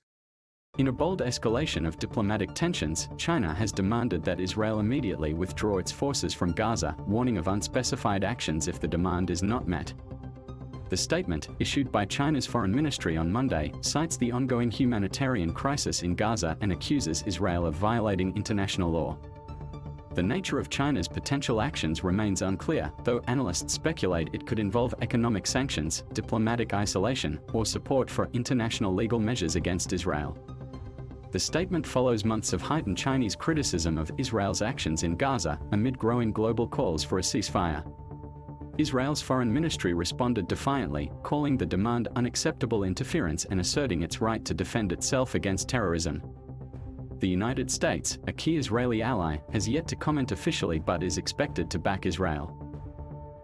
Speaker 1: In a bold escalation of diplomatic tensions, China has demanded that Israel immediately withdraw its forces from Gaza, warning of unspecified actions if the demand is not met. The statement, issued by China's foreign ministry on Monday, cites the ongoing humanitarian crisis in Gaza and accuses Israel of violating international law. The nature of China's potential actions remains unclear, though analysts speculate it could involve economic sanctions, diplomatic isolation, or support for international legal measures against Israel. The statement follows months of heightened Chinese criticism of Israel's actions in Gaza amid growing global calls for a ceasefire. Israel's foreign ministry responded defiantly, calling the demand unacceptable interference and asserting its right to defend itself against terrorism. The United States, a key Israeli ally, has yet to comment officially but is expected to back Israel.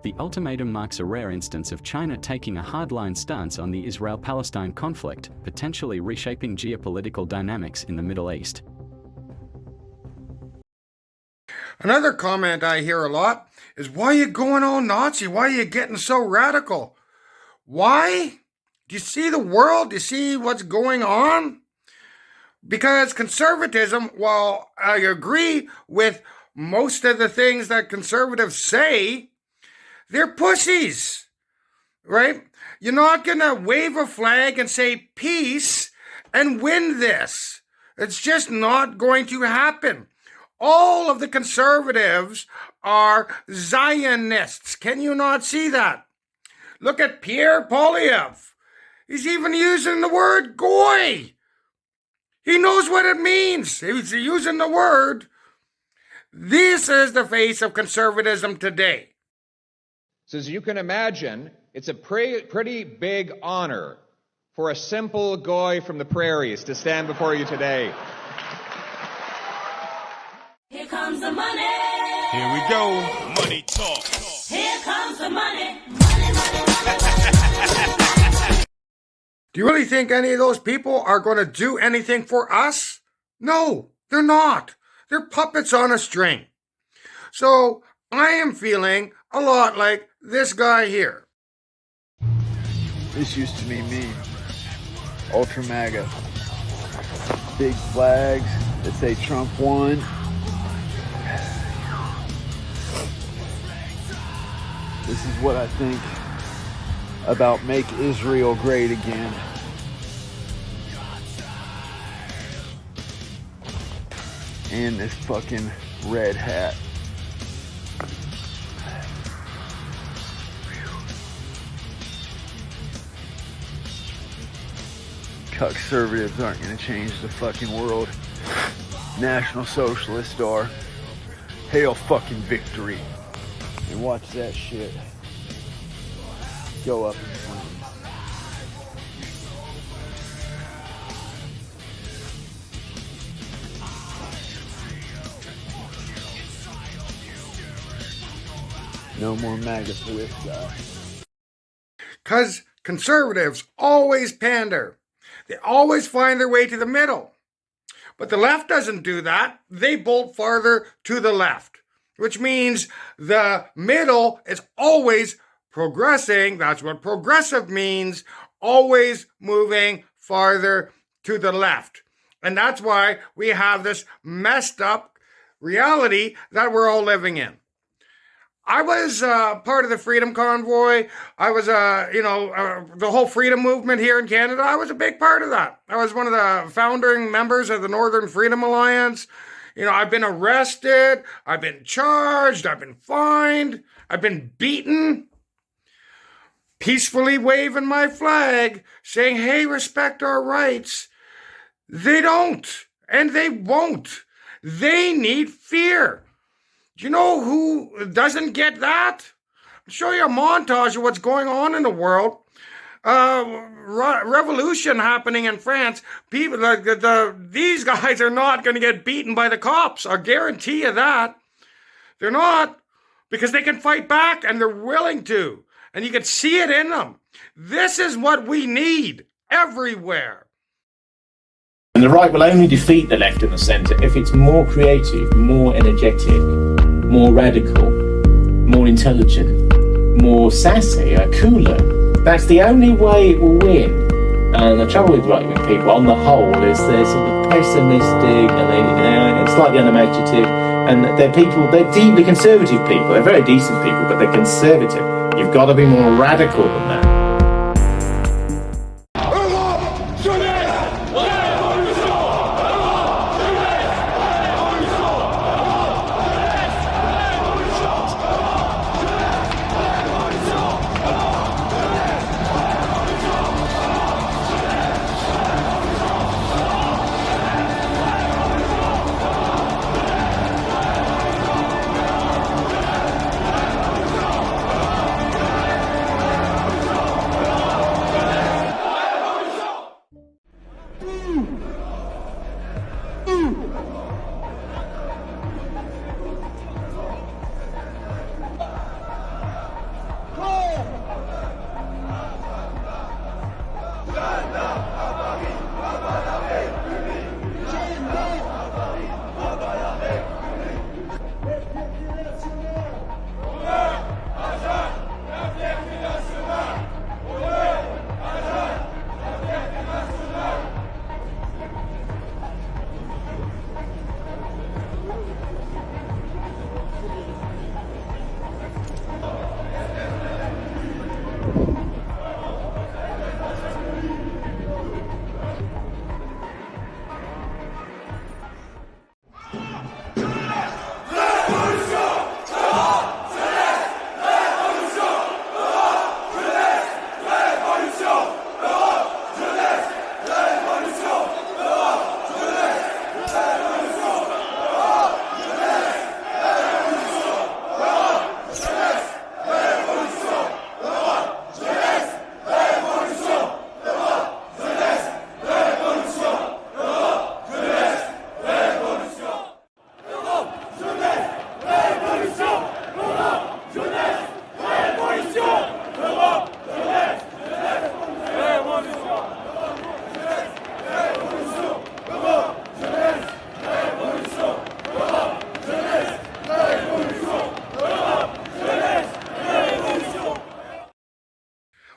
Speaker 1: The ultimatum marks a rare instance of China taking a hardline stance on the Israel-Palestine conflict, potentially reshaping geopolitical dynamics in the Middle East.
Speaker 3: Another comment I hear a lot is, why are you going all Nazi? Why are you getting so radical? Why? Do you see the world? Do you see what's going on? Because conservatism, while I agree with most of the things that conservatives say, they're pussies, right? You're not going to wave a flag and say peace and win this. It's just not going to happen. All of the conservatives are Zionists. Can you not see that? Look at Pierre Poilievre. He's even using the word goy. He knows what it means. He's using the word. This is the face of conservatism today.
Speaker 2: So as you can imagine, it's a pretty big honor for a simple goy from the prairies to stand before you today.
Speaker 22: Here comes the money.
Speaker 4: Here we go. Money talk.
Speaker 22: Here comes the money.
Speaker 3: Do you really think any of those people are going to do anything for us? No, they're not. They're puppets on a string. So I am feeling a lot like this guy here.
Speaker 23: This used to be me. Ultra MAGA. Big flags that say Trump won. This is what I think about Make Israel Great Again. And this fucking red hat. Conservatives aren't gonna change the fucking world. National Socialists are. Hail fucking victory. And watch that shit go up in flames. No more MAGA for this guy.
Speaker 3: Because conservatives always pander. They always find their way to the middle. But the left doesn't do that. They bolt farther to the left, which means the middle is always progressing. That's what progressive means, always moving farther to the left. And that's why we have this messed up reality that we're all living in. I was part of the Freedom Convoy. I was, the whole freedom movement here in Canada. I was a big part of that. I was one of the founding members of the Northern Freedom Alliance. You know, I've been arrested. I've been charged. I've been fined. I've been beaten. Peacefully waving my flag, saying, hey, respect our rights. They don't, and they won't. They need fear. Do you know who doesn't get that? I'll show you a montage of what's going on in the world. Revolution happening in France. People, these guys are not going to get beaten by the cops. I guarantee you that. They're not, because they can fight back and they're willing to. And you can see it in them. This is what we need everywhere.
Speaker 24: And the right will only defeat the left and the centre if it's more creative, more energetic, more radical, more intelligent, more sassy, cooler. That's the only way it will win. And the trouble with right-wing people, on the whole, is they're sort of pessimistic and it's slightly unimaginative. And they're deeply conservative people. They're very decent people, but they're conservative. You've got to be more radical than that.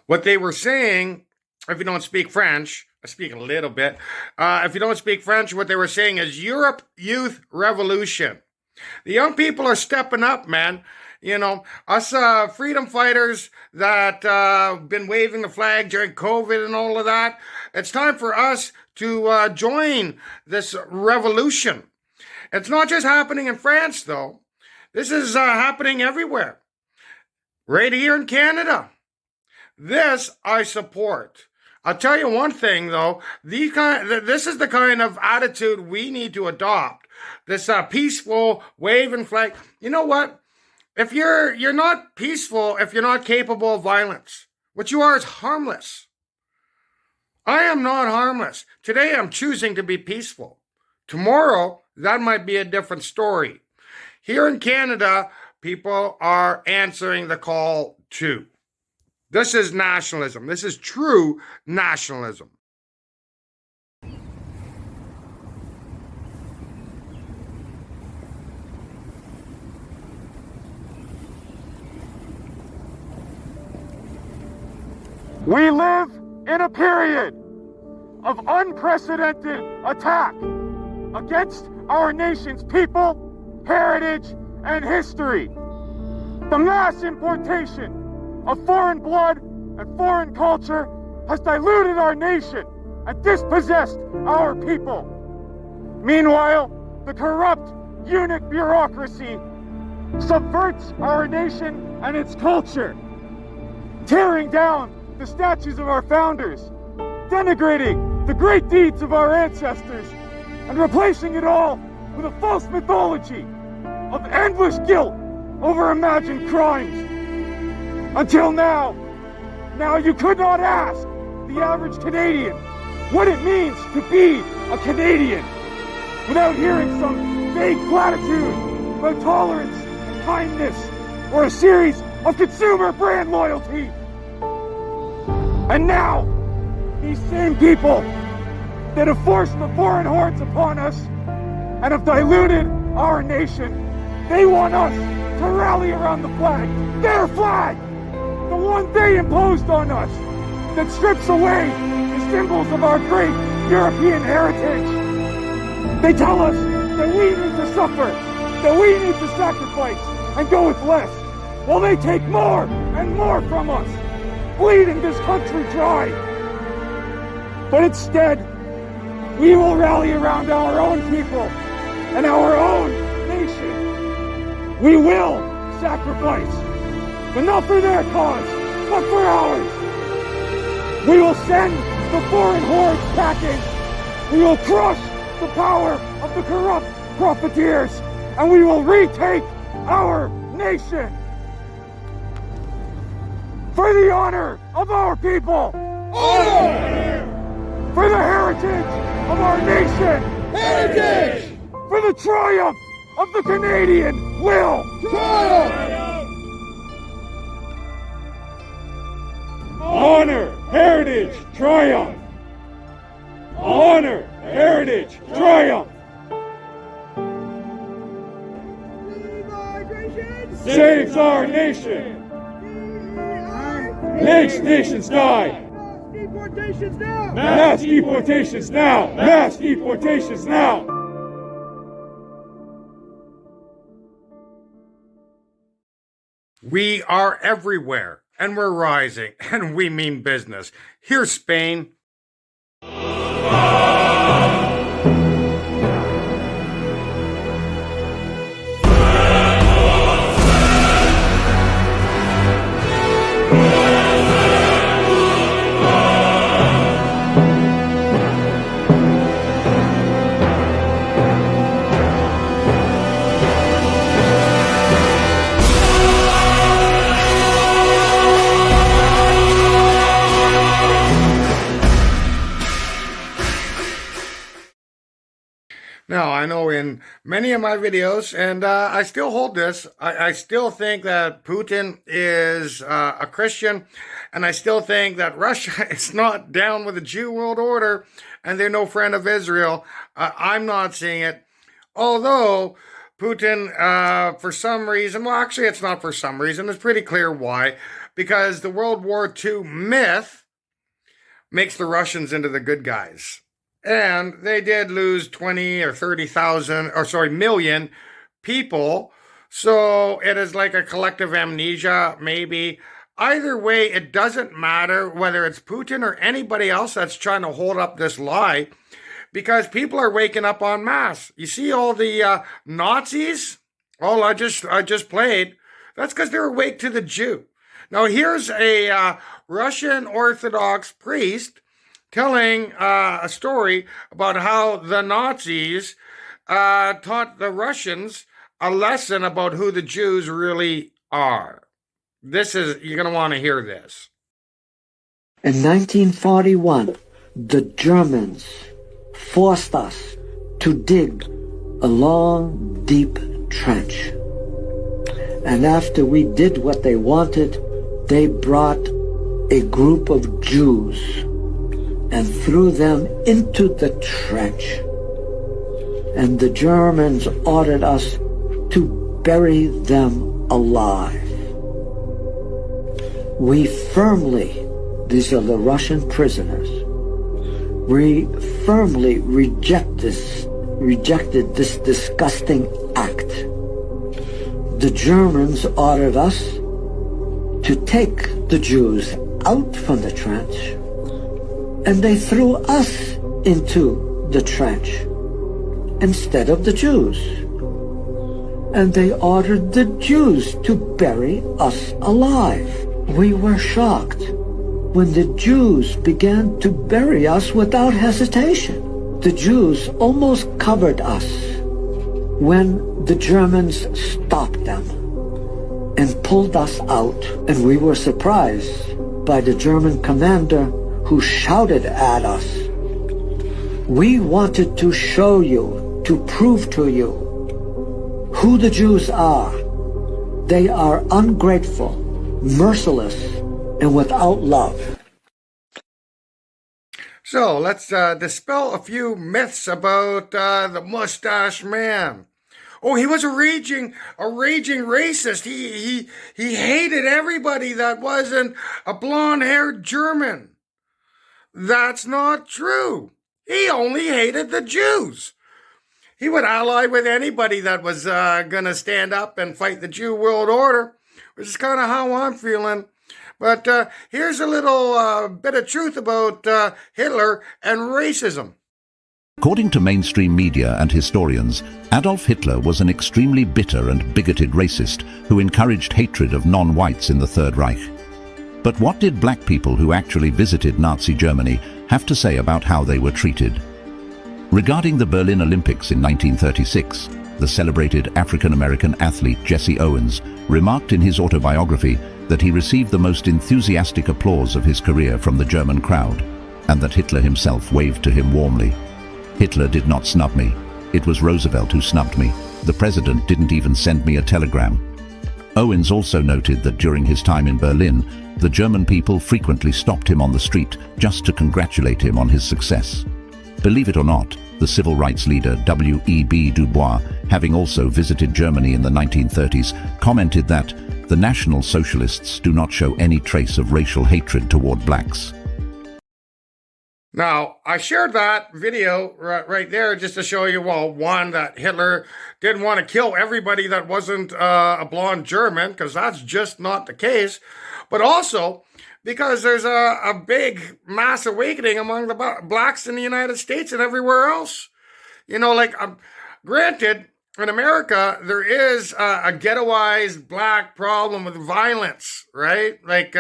Speaker 3: What they were saying, if you don't speak French, I speak a little bit. If you don't speak French, what they were saying is Europe Youth Revolution. The young people are stepping up, man. You know, us freedom fighters that been waving the flag during COVID and all of that. It's time for us to join this revolution. It's not just happening in France, though. This is happening everywhere. Right here in Canada. This I support. I'll tell you one thing, though. This is the kind of attitude we need to adopt. This peaceful waving flag. You know what? If you're not peaceful, if you're not capable of violence, what you are is harmless. I am not harmless. Today I'm choosing to be peaceful. Tomorrow, that might be a different story. Here in Canada, people are answering the call too. This is nationalism. This is true nationalism.
Speaker 5: We live in a period of unprecedented attack against our nation's people, heritage, and history. The mass importation of foreign blood and foreign culture has diluted our nation and dispossessed our people. Meanwhile, the corrupt eunuch bureaucracy subverts our nation and its culture, tearing down the statues of our founders, denigrating the great deeds of our ancestors, and replacing it all with a false mythology of endless guilt over imagined crimes. Until now you could not ask the average Canadian what it means to be a Canadian without hearing some vague platitude about tolerance and kindness or a series of consumer brand loyalty. And now, these same people that have forced the foreign hordes upon us and have diluted our nation, they want us to rally around the flag, their flag, the one they imposed on us, that strips away the symbols of our great European heritage. They tell us that we need to suffer, that we need to sacrifice and go with less, while they take more and more from us, bleeding this country dry. But instead, we will rally around our own people and our own nation. We will sacrifice, but not for their cause, but for ours. We will send the foreign hordes packing. We will crush the power of the corrupt profiteers, and we will retake our nation. For the honor of our people. Honor! For the heritage of our nation. Heritage! For the triumph of the Canadian will. Triumph! Honor, heritage, triumph. Honor, heritage, triumph. Saves our nation. Makes nations die. Deportations now. Mass deportations now. Mass deportations now.
Speaker 3: We are everywhere, and we're rising, and we mean business. Here's Spain. Now, I know in many of my videos, and I still hold this, I still think that Putin is a Christian, and I still think that Russia is not down with the Jew world order, and they're no friend of Israel. I'm not seeing it. Although Putin, for some reason, well, actually, it's not for some reason. It's pretty clear why. Because the World War II myth makes the Russians into the good guys. And they did lose 20 or 30,000, or sorry, million people. So it is like a collective amnesia, maybe. Either way, it doesn't matter whether it's Putin or anybody else that's trying to hold up this lie, because people are waking up en masse. You see all the Nazis? All I just played. That's because they're awake to the Jew. Now here's a Russian Orthodox priest telling a story about how the Nazis taught the Russians a lesson about who the Jews really are. You're going to want to hear this.
Speaker 6: In 1941, the Germans forced us to dig a long, deep trench. And after we did what they wanted, they brought a group of Jews and threw them into the trench. And the Germans ordered us to bury them alive. We firmly, these are the Russian prisoners, we firmly rejected this disgusting act. The Germans ordered us to take the Jews out from the trench, and they threw us into the trench instead of the Jews. And they ordered the Jews to bury us alive. We were shocked when the Jews began to bury us without hesitation. The Jews almost covered us when the Germans stopped them and pulled us out. And we were surprised by the German commander who shouted at us, "We wanted to show you, to prove to you who the Jews are. They are ungrateful, merciless, and without love."
Speaker 3: So let's dispel a few myths about the mustache man. Oh, he was a raging racist. He hated everybody that wasn't a blonde-haired German. That's not true. He only hated the Jews. He would ally with anybody that was going to stand up and fight the Jew world order, which is kind of how I'm feeling. But here's a little bit of truth about Hitler and racism.
Speaker 8: According to mainstream media and historians, Adolf Hitler was an extremely bitter and bigoted racist who encouraged hatred of non-whites in the Third Reich. But what did black people who actually visited Nazi Germany have to say about how they were treated? Regarding the Berlin Olympics in 1936, the celebrated African-American athlete Jesse Owens remarked in his autobiography that he received the most enthusiastic applause of his career from the German crowd, and that Hitler himself waved to him warmly. "Hitler did not snub me. It was Roosevelt who snubbed me. The president didn't even send me a telegram." Owens also noted that during his time in Berlin, the German people frequently stopped him on the street just to congratulate him on his success. Believe it or not, the civil rights leader W.E.B. Du Bois, having also visited Germany in the 1930s, commented that the National Socialists do not show any trace of racial hatred toward blacks.
Speaker 3: Now, I shared that video right there just to show you, well, one, that Hitler didn't want to kill everybody that wasn't a blonde German, because that's just not the case. But also, because there's a big mass awakening among the blacks in the United States and everywhere else. You know, like, granted, in America, there is a ghettoized black problem with violence, right? Like,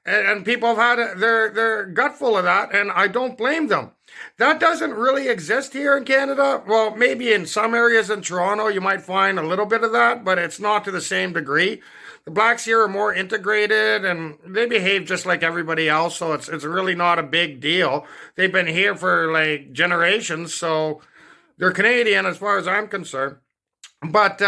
Speaker 3: and people have had their gut full of that, and I don't blame them. That doesn't really exist here in Canada. Well, maybe in some areas in Toronto, you might find a little bit of that, but it's not to the same degree. The blacks here are more integrated, and they behave just like everybody else, so it's really not a big deal. They've been here for, like, generations, so they're Canadian as far as I'm concerned. But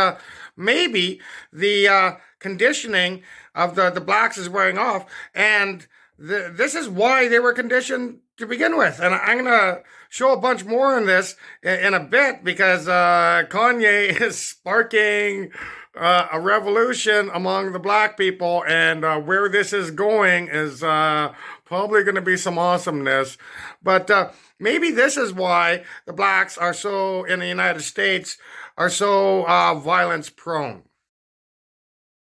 Speaker 3: maybe the conditioning of the blacks is wearing off, and this is why they were conditioned to begin with. And I'm going to show a bunch more in this in a bit, because Kanye is sparking a revolution among the black people, and where this is going is probably going to be some awesomeness. But maybe this is why the blacks are so, in the United States, are so violence prone.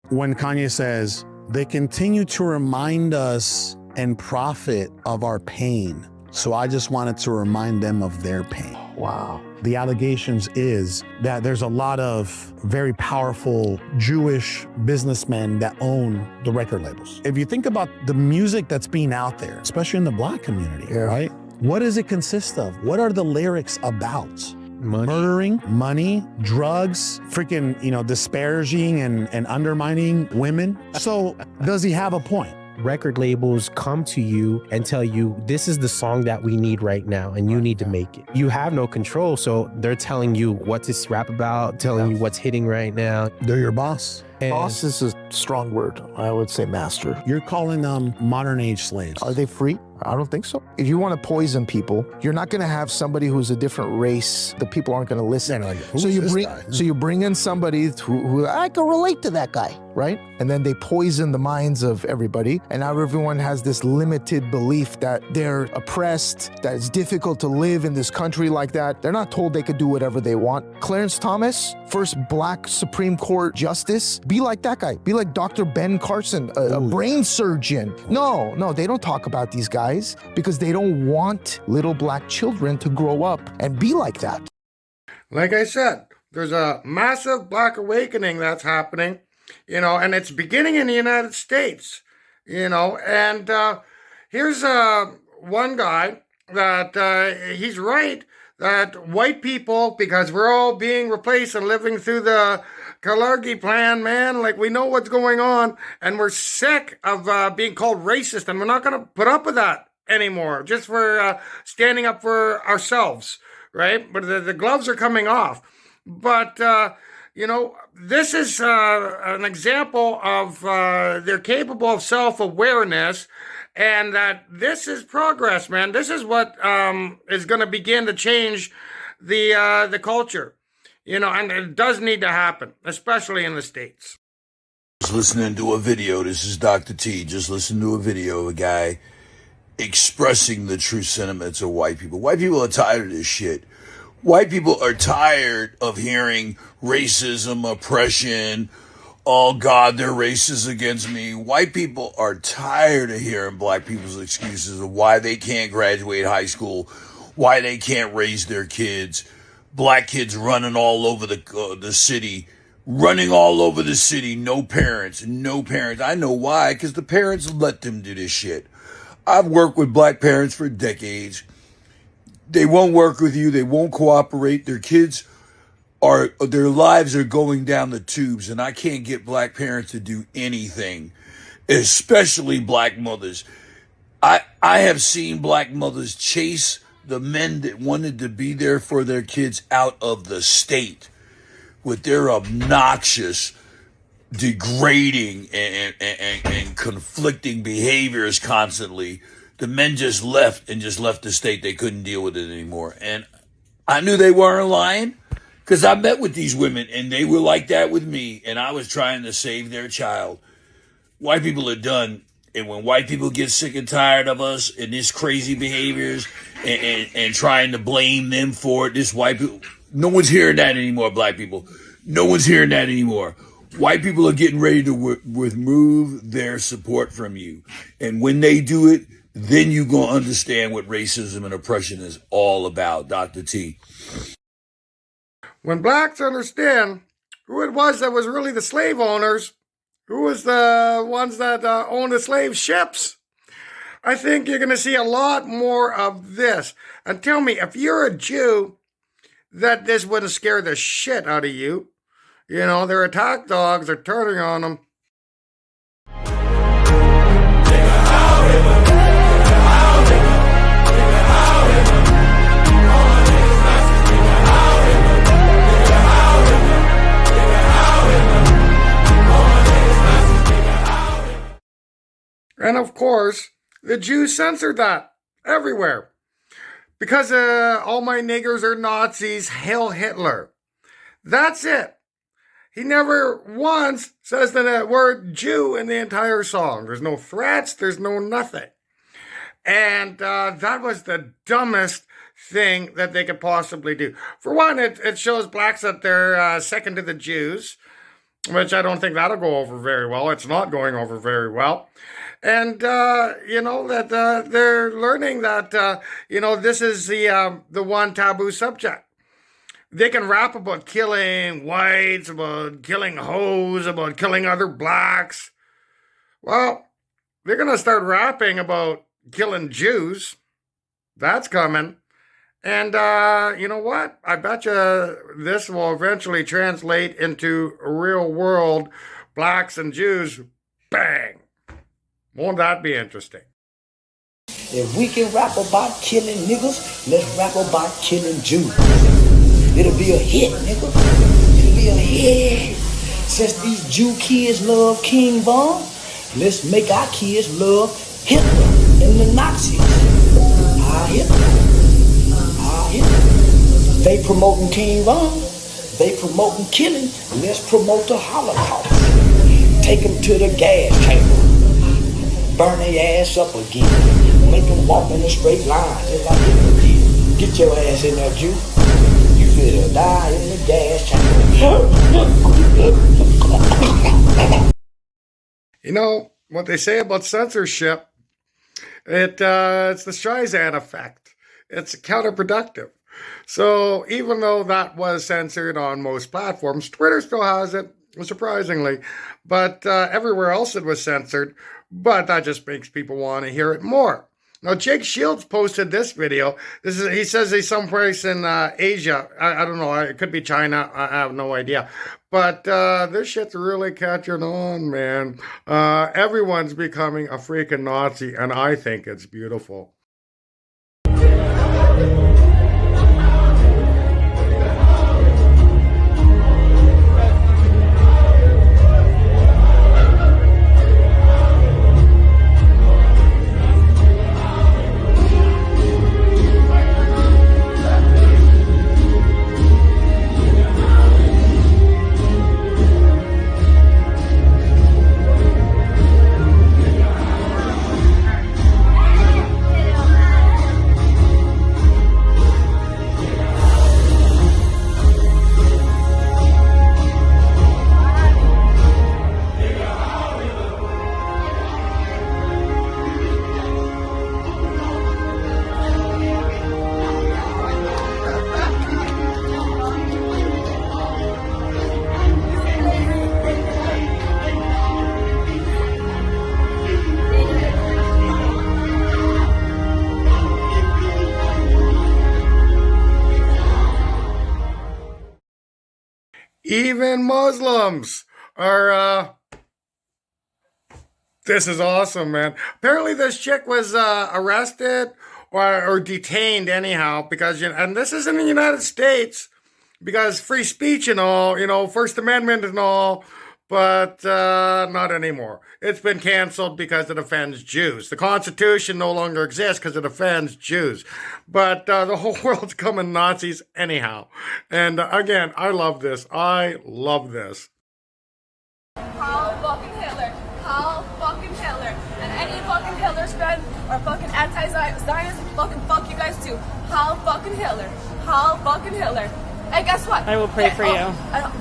Speaker 7: When Kanye says, they continue to remind us and profit of our pain, so I just wanted to remind them of their pain. Wow. The allegations is that there's a lot of very powerful Jewish businessmen that own the record labels. If you think about the music that's being out there, especially in the black community, right? What does it consist of? What are the lyrics about? Money. Murdering, money, drugs, freaking, disparaging and undermining women. So does he have a point?
Speaker 9: Record labels come to you and tell you, this is the song that we need right now, and you need to make it. You have no control, so they're telling you what to rap about, telling you what's hitting right now.
Speaker 7: They're your boss.
Speaker 10: Boss is a strong word. I would say master.
Speaker 7: You're calling them modern age slaves.
Speaker 10: Are they free? I don't think so. If you want to poison people, you're not going to have somebody who's a different race. The people aren't going to listen. So you bring in somebody who I can relate to that guy, right? And then they poison the minds of everybody. And now everyone has this limited belief that they're oppressed, that it's difficult to live in this country like that. They're not told they could do whatever they want. Clarence Thomas, first black Supreme Court justice, be like that guy. Be like Dr. Ben Carson, a brain surgeon. No, they don't talk about these guys because they don't want little black children to grow up and be like that.
Speaker 3: Like I said, there's a massive black awakening that's happening, and it's beginning in the United States, and here's one guy that he's right that white people, because we're all being replaced and living through the Kalergi plan, man, like we know what's going on, and we're sick of being called racist, and we're not going to put up with that anymore, just for standing up for ourselves, right? But the gloves are coming off. But, this is an example of they're capable of self-awareness, and that this is progress, man. This is what is going to begin to change the culture, and it does need to happen, especially in the States.
Speaker 12: Just listening to a video. This is Dr. T. Just listen to a video of a guy expressing the true sentiments of white people. White people are tired of this shit. White people are tired of hearing racism, oppression. Oh God, they're racist against me. White people are tired of hearing black people's excuses of why they can't graduate high school, why they can't raise their kids. Black kids running all over the city, no parents. I know why, because the parents let them do this shit. I've worked with black parents for decades. They won't work with you. They won't cooperate. Their lives are going down the tubes, and I can't get black parents to do anything, especially black mothers. I have seen black mothers chase the men that wanted to be there for their kids out of the state with their obnoxious, degrading and conflicting behaviors constantly. The men just left the state. They couldn't deal with it anymore. And I knew they weren't lying because I met with these women and they were like that with me. And I was trying to save their child. White people are done. And when white people get sick and tired of us and this crazy behaviors and trying to blame them for it, this white people, no one's hearing that anymore, black people. No one's hearing that anymore. White people are getting ready to remove their support from you. And when they do it, then you're going to understand what racism and oppression is all about, Dr. T.
Speaker 3: When blacks understand who it was that was really the slave owners, who was the ones that owned the slave ships, I think you're going to see a lot more of this. And tell me, if you're a Jew, that this wouldn't scare the shit out of you. Their attack dogs are turning on them. And of course, the Jews censored that. everywhere. Because all my niggers are Nazis, hail Hitler. That's it. He never once says the word Jew in the entire song. There's no threats, there's no nothing. And that was the dumbest thing that they could possibly do. For one, it shows blacks that they're second to the Jews, which I don't think that'll go over very well. It's not going over very well. And, that they're learning that, this is the one taboo subject. They can rap about killing whites, about killing hoes, about killing other blacks. Well, they're going to start rapping about killing Jews. That's coming. And you know what? I bet you this will eventually translate into real world blacks and Jews. Bang! Won't that be interesting?
Speaker 11: If we can rap about killing niggas, let's rap about killing Jews. It'll be a hit, nigga. It'll be a hit. Since these Jew kids love King Von, let's make our kids love Hitler and the Nazis. Ah, Hitler. They promoting King Von, they promoting killing, let's promote the Holocaust. Take them to the gas chamber, burn their ass up again, make them walk in a straight line, just like Hitler did. Get your ass in there, Jew. You finna die in the gas chamber.
Speaker 3: You know, what they say about censorship, it's the Streisand effect. It's counterproductive. So even though that was censored on most platforms, Twitter still has it, surprisingly. But everywhere else it was censored. But that just makes people want to hear it more. Now, Jake Shields posted this video. He says he's someplace in Asia. I don't know. It could be China. I have no idea. But this shit's really catching on, man. Everyone's becoming a freaking Nazi, and I think it's beautiful. Even Muslims are, this is awesome, man. Apparently this chick was arrested or detained anyhow because, and this is in the United States because free speech and all, First Amendment and all, but not anymore. It's been canceled because it offends Jews. The Constitution no longer exists because it offends Jews. But the whole world's coming Nazis anyhow. And again, I love this. I love this.
Speaker 13: How fucking Hitler. How fucking Hitler. And any fucking Hitler's friend or fucking anti-Zionist, fucking fuck you guys too. How fucking Hitler. How fucking Hitler. Hey, guess what?
Speaker 14: I will pray for you.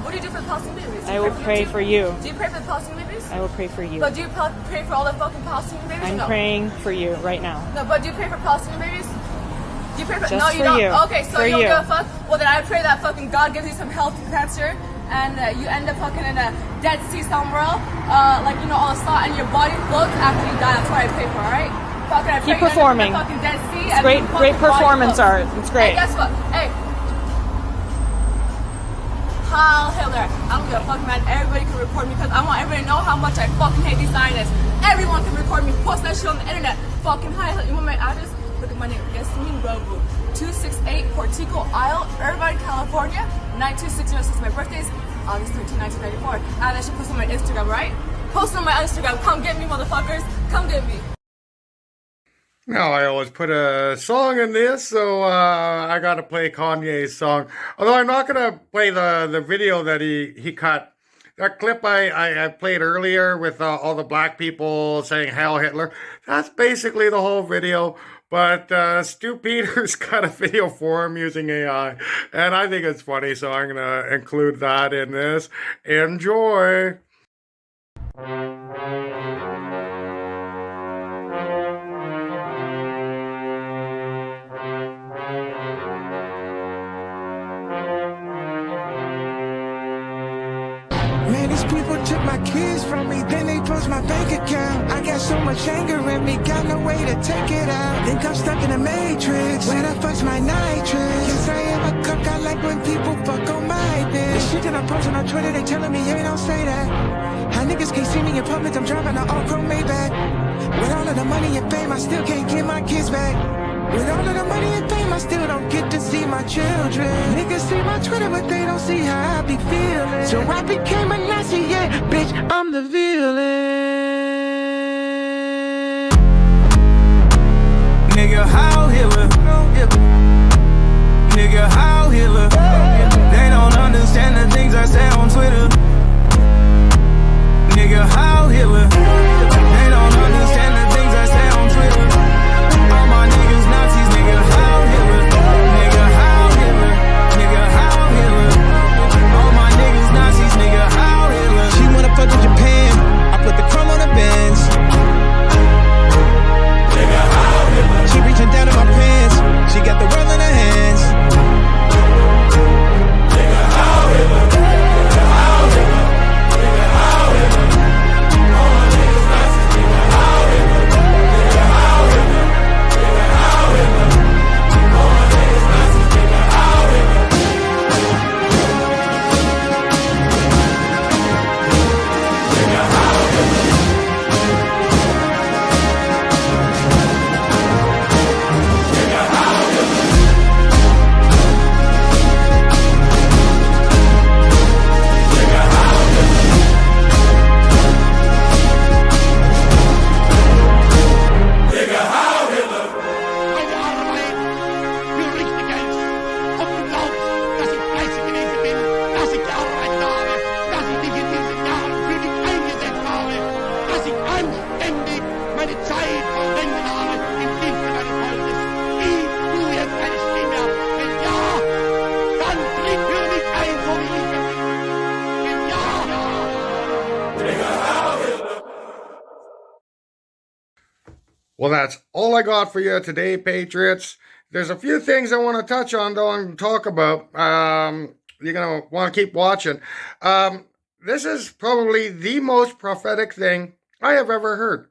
Speaker 13: What do you do for the Palestinian babies?
Speaker 14: I will pray for you.
Speaker 13: Do you pray for the Palestinian babies?
Speaker 14: I will pray for you.
Speaker 13: But do you pray for all the fucking Palestinian babies?
Speaker 14: I'm praying for you right now.
Speaker 13: No, but do you pray for Palestinian babies? Do you pray for?
Speaker 14: Just
Speaker 13: no, you
Speaker 14: for
Speaker 13: don't.
Speaker 14: You.
Speaker 13: Okay, so
Speaker 14: for
Speaker 13: you don't
Speaker 14: you.
Speaker 13: give a fuck. Well, then I pray that fucking God gives you some health cancer, and you end up fucking in a Dead Sea somewhere, all the salt, and your body floats after you die. That's what I pray for. All right? Fucking, I pray
Speaker 14: Keep performing.
Speaker 13: You end up in the fucking Dead Sea.
Speaker 14: It's great performance art. It's great.
Speaker 13: Hey, guess what? Hey. Heil Hitler. I don't give a fuck, man. Everybody can record me because I want everybody to know how much I fucking hate these Zionists. Everyone can record me. Post that shit on the internet. Fucking Heil Hitler. You want my address? Look at my name. Yasmin Robu. 268 Portico Isle, Irvine, California. 92606. My birthday's August 13, 1994. And I should post on my Instagram, right? Post on my Instagram. Come get me, motherfuckers. Come get me.
Speaker 3: Now I always put a song in this, so I gotta play Kanye's song. Although I'm not gonna play the video that he cut. That clip I played earlier with all the black people saying Hail Hitler, that's basically the whole video. But Stu Peters got a video for him using AI, and I think it's funny, so I'm gonna include that in this. Enjoy!
Speaker 15: Man, these people took my kids from me, then they froze my bank account. I got so much anger in me, got no way to take it out. Think I'm stuck in a matrix, when I fuck's my nitrous. Yes, I am a cook, I like when people fuck on my bitch. The shit that I'm posting on Twitter, they telling me, hey, don't say that. How niggas can't see me in public, I'm driving an all-chrome Maybach. With all of the money and fame, I still can't get my kids back. With all of the money and fame, I still don't get to see my children. Niggas see my Twitter, but they don't see how I be feeling. So I became a Nazi, yeah, bitch, I'm the villain. Nigga, how Hitler? Nigga, how Hitler? They don't understand the things I say on Twitter. Nigga, how Hitler? They don't understand the things I say on Twitter. All my niggas Nazis, nigga, how Hitler? Nigga, how Hitler? Nigga, how Hitler? All my niggas Nazis, nigga, how Hitler? She wanna fuck with Japan, I put the chrome on the Benz. Nigga, how Hitler? She reaching down in my pants, she got the world in her hands. Nigga, how Hitler? Nigga, how Hitler? Nigga, how Hitler? All my niggas Nazis, nigga, how Hitler? Nigga, how Hitler? Nigga, how Hitler? All my niggas Nazis, nigga, how Hitler? Nigga, how Hitler? Nigga, how Hitler? Nigga, how Hitler? Nigga, how Hitler?
Speaker 4: Meine Arbeit für Richtiges. Ob du glaubst, dass ich fleißig gewesen bin, dass ich gearbeitet habe, dass ich mich in diesen Jahren für dich eingesetzt habe, dass ich anständig meine Zeit verwendet habe im Dienste deines Volkes. Gib du jetzt deine Stimme ab. Wenn ja, dann tritt für mich ein, so wie ich es bin. Wenn ja,
Speaker 3: Nigga, how Hitler? Well, that's all I got for you today, Patriots. There's a few things I want to touch on, though, and talk about. You're going to want to keep watching. This is probably the most prophetic thing I have ever heard.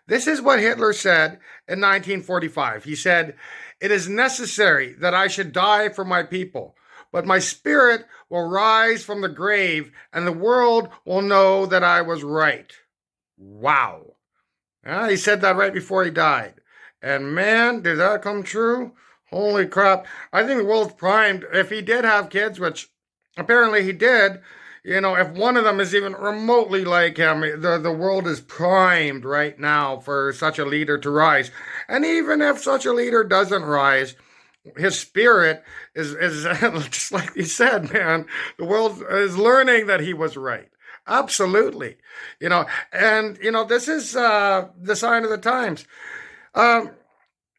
Speaker 3: This is what Hitler said in 1945. He said, "It is necessary that I should die for my people, but my spirit will rise from the grave, and the world will know that I was right." Wow. He said that right before he died. And man, did that come true? Holy crap. I think the world's primed. If he did have kids, which apparently he did, if one of them is even remotely like him, the world is primed right now for such a leader to rise. And even if such a leader doesn't rise, his spirit is just like he said, man, the world is learning that he was right. Absolutely. This is the sign of the times.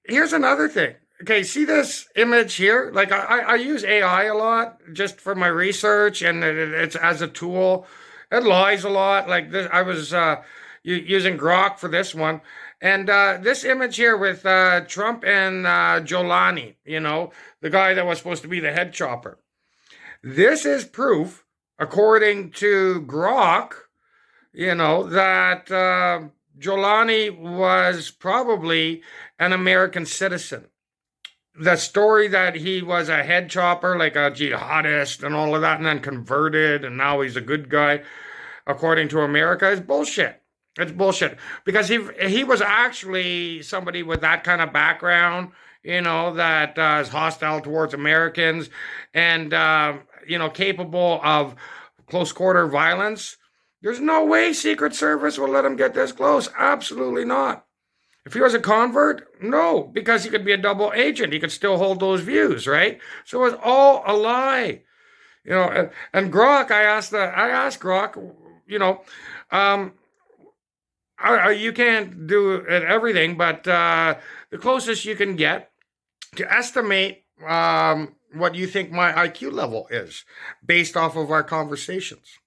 Speaker 3: Here's another thing. Okay, see this image here? Like, I use AI a lot just for my research, and it's as a tool. It lies a lot. Like this, I was using Grok for this one. And this image here with Trump and Jolani, the guy that was supposed to be the head chopper. This is proof, according to Grok, that Jolani was probably an American citizen. The story that he was a head chopper, like a jihadist and all of that, and then converted, and now he's a good guy, according to America, is bullshit. It's bullshit. Because he was actually somebody with that kind of background, that is hostile towards Americans and, capable of close quarter violence. There's no way Secret Service will let him get this close. Absolutely not. If he was a convert, no, because he could be a double agent. He could still hold those views, right? So it was all a lie. And Grok, I asked Grok, you can't do everything, but the closest you can get to estimate what you think my IQ level is based off of our conversations.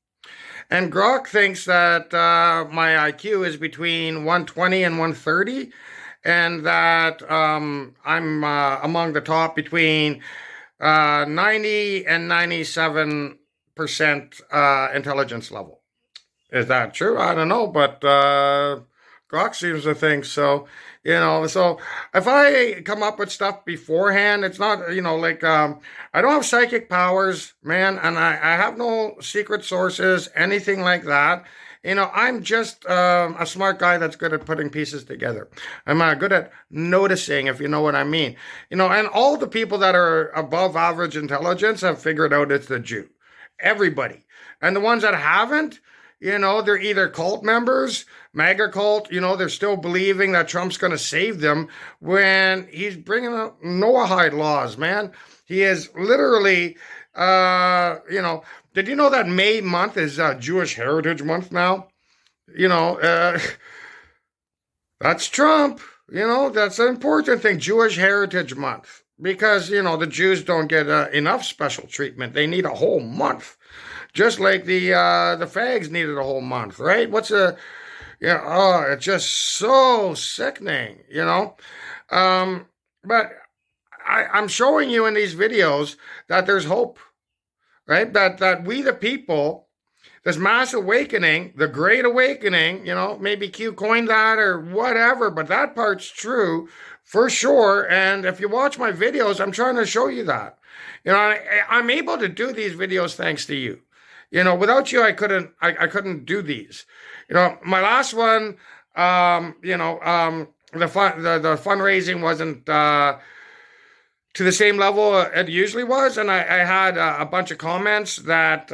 Speaker 3: And Grok thinks that my IQ is between 120 and 130, and that I'm among the top between 90 and 97% intelligence level. Is that true? I don't know, but Grok seems to think so. So if I come up with stuff beforehand, it's not, I don't have psychic powers, man, and I have no secret sources, anything like that. I'm just a smart guy that's good at putting pieces together. I'm good at noticing, if you know what I mean. And all the people that are above average intelligence have figured out it's the Jew. Everybody. And the ones that haven't, they're either cult members, MAGA cult, they're still believing that Trump's going to save them when he's bringing up NOAHIDE laws, man. He is literally, did you know that May month is Jewish Heritage Month now? That's Trump. That's an important thing, Jewish Heritage Month. Because, the Jews don't get enough special treatment. They need a whole month. Just like the fags needed a whole month, right? It's just so sickening, But I'm showing you in these videos that there's hope, right? That we the people, this mass awakening, the great awakening, maybe Q coined that or whatever, but that part's true for sure. And if you watch my videos, I'm trying to show you that. I'm able to do these videos thanks to you. Without you, I couldn't do these. My last one, the fundraising wasn't to the same level it usually was, and I had a bunch of comments that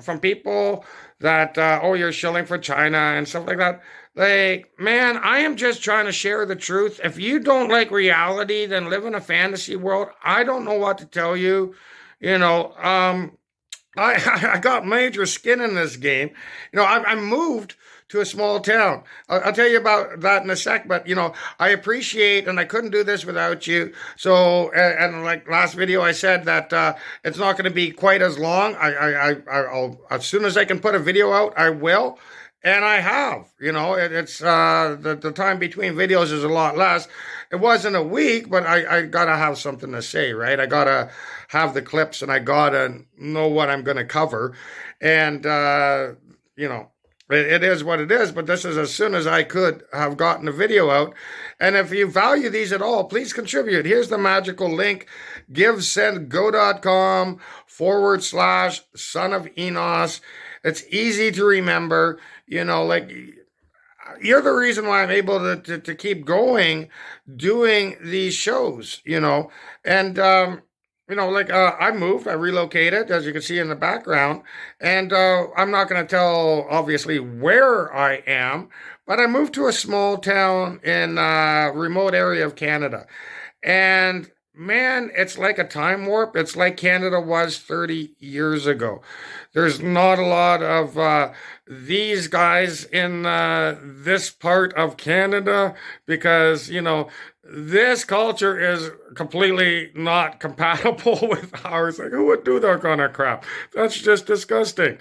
Speaker 3: from people that you're shilling for China and stuff like that. Like, man, I am just trying to share the truth. If you don't like reality, then live in a fantasy world. I don't know what to tell you. I got major skin in this game. I moved to a small town. I'll tell you about that in a sec, but, I appreciate, and I couldn't do this without you. So, and like last video, I said that it's not going to be quite as long. I'll, as soon as I can put a video out, I will. And I have, it's the time between videos is a lot less. It wasn't a week, but I gotta have something to say, right? I gotta have the clips and I gotta know what I'm gonna cover. And, it is what it is, but this is as soon as I could have gotten the video out. And if you value these at all, please contribute. Here's the magical link, givesendgo.com/Son of Enos. It's easy to remember, you're the reason why I'm able to keep going, doing these shows, and, I moved, I relocated, as you can see in the background, and I'm not going to tell, obviously, where I am, but I moved to a small town in a remote area of Canada, and man, it's like a time warp. It's like Canada was 30 years ago. There's not a lot of these guys in this part of Canada because, this culture is completely not compatible with ours. Like, who would do that kind of crap? That's just disgusting.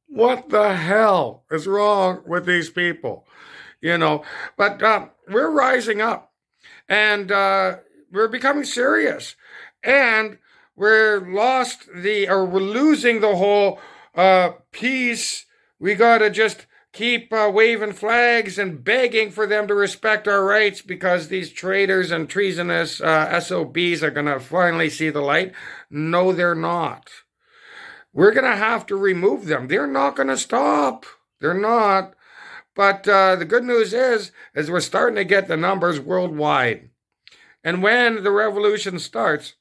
Speaker 3: What the hell is wrong with these people? But we're rising up and we're becoming serious, and we're losing the whole peace. We gotta just keep waving flags and begging for them to respect our rights because these traitors and treasonous SOBs are gonna finally see the light. No, they're not. We're gonna have to remove them. They're not gonna stop. They're not. But the good news is we're starting to get the numbers worldwide. And when the revolution starts,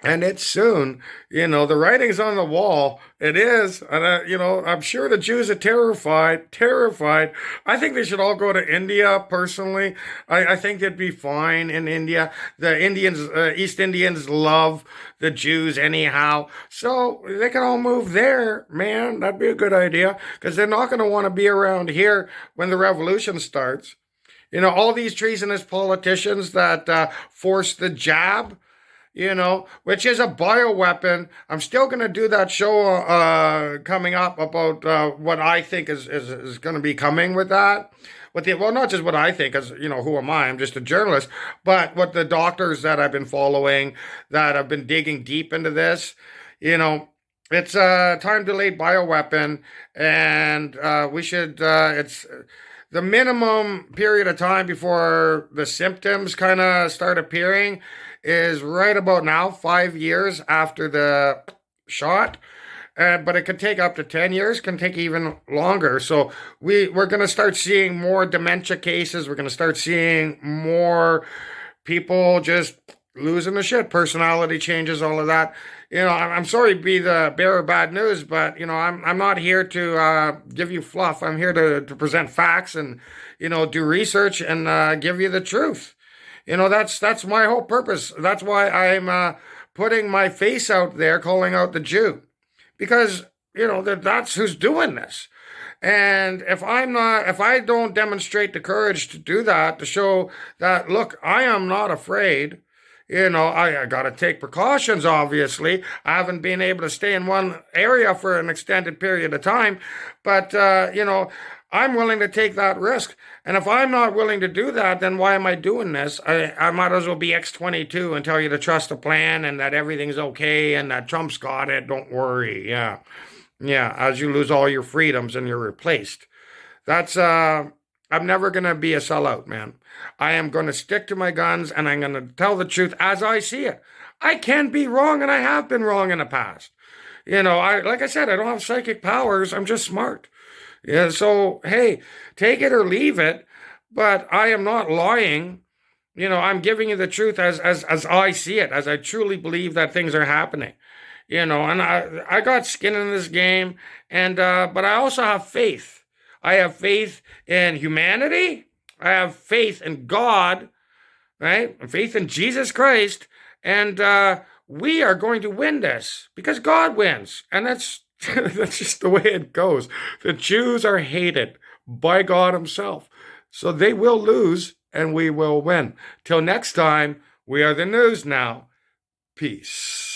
Speaker 3: And it's soon, the writing's on the wall. It is. And, I'm sure the Jews are terrified. I think they should all go to India, personally. I think they'd be fine in India. The East Indians love the Jews anyhow. So they can all move there, man. That'd be a good idea, because they're not going to want to be around here when the revolution starts. All these treasonous politicians that force the jab, which is a bioweapon. I'm still going to do that show coming up about what I think is going to be coming with that. Well, not just what I think, because, who am I? I'm just a journalist. But what the doctors that I've been following, that have been digging deep into this, it's a time-delayed bioweapon. And we should, it's the minimum period of time before the symptoms kind of start appearing is right about now, 5 years after the shot. But it could take up to 10 years, can take even longer. So we're going to start seeing more dementia cases. We're going to start seeing more people just losing the shit, personality changes, all of that. I'm sorry to be the bearer of bad news, but, I'm not here to give you fluff. I'm here to present facts and, do research and give you the truth. That's my whole purpose. That's why I'm putting my face out there, calling out the Jew, because that's who's doing this. And if I don't demonstrate the courage to do that, to show that, look, I am not afraid. I got to take precautions, obviously. I haven't been able to stay in one area for an extended period of time, but I'm willing to take that risk. And if I'm not willing to do that, then why am I doing this? I might as well be X-22 and tell you to trust the plan and that everything's okay and that Trump's got it. Don't worry. Yeah. As you lose all your freedoms and you're replaced. That's, I'm never going to be a sellout, man. I am going to stick to my guns and I'm going to tell the truth as I see it. I can be wrong, and I have been wrong in the past. Like I said, I don't have psychic powers. I'm just smart. Yeah, so, hey, take it or leave it, but I am not lying. I'm giving you the truth as I see it, as I truly believe that things are happening. And I got skin in this game, and but I also have faith. I have faith in humanity. I have faith in God, right? And faith in Jesus Christ, and we are going to win this because God wins, and that's just the way it goes. The Jews are hated by God himself. So they will lose and we will win. Till next time, we are the news now. Peace.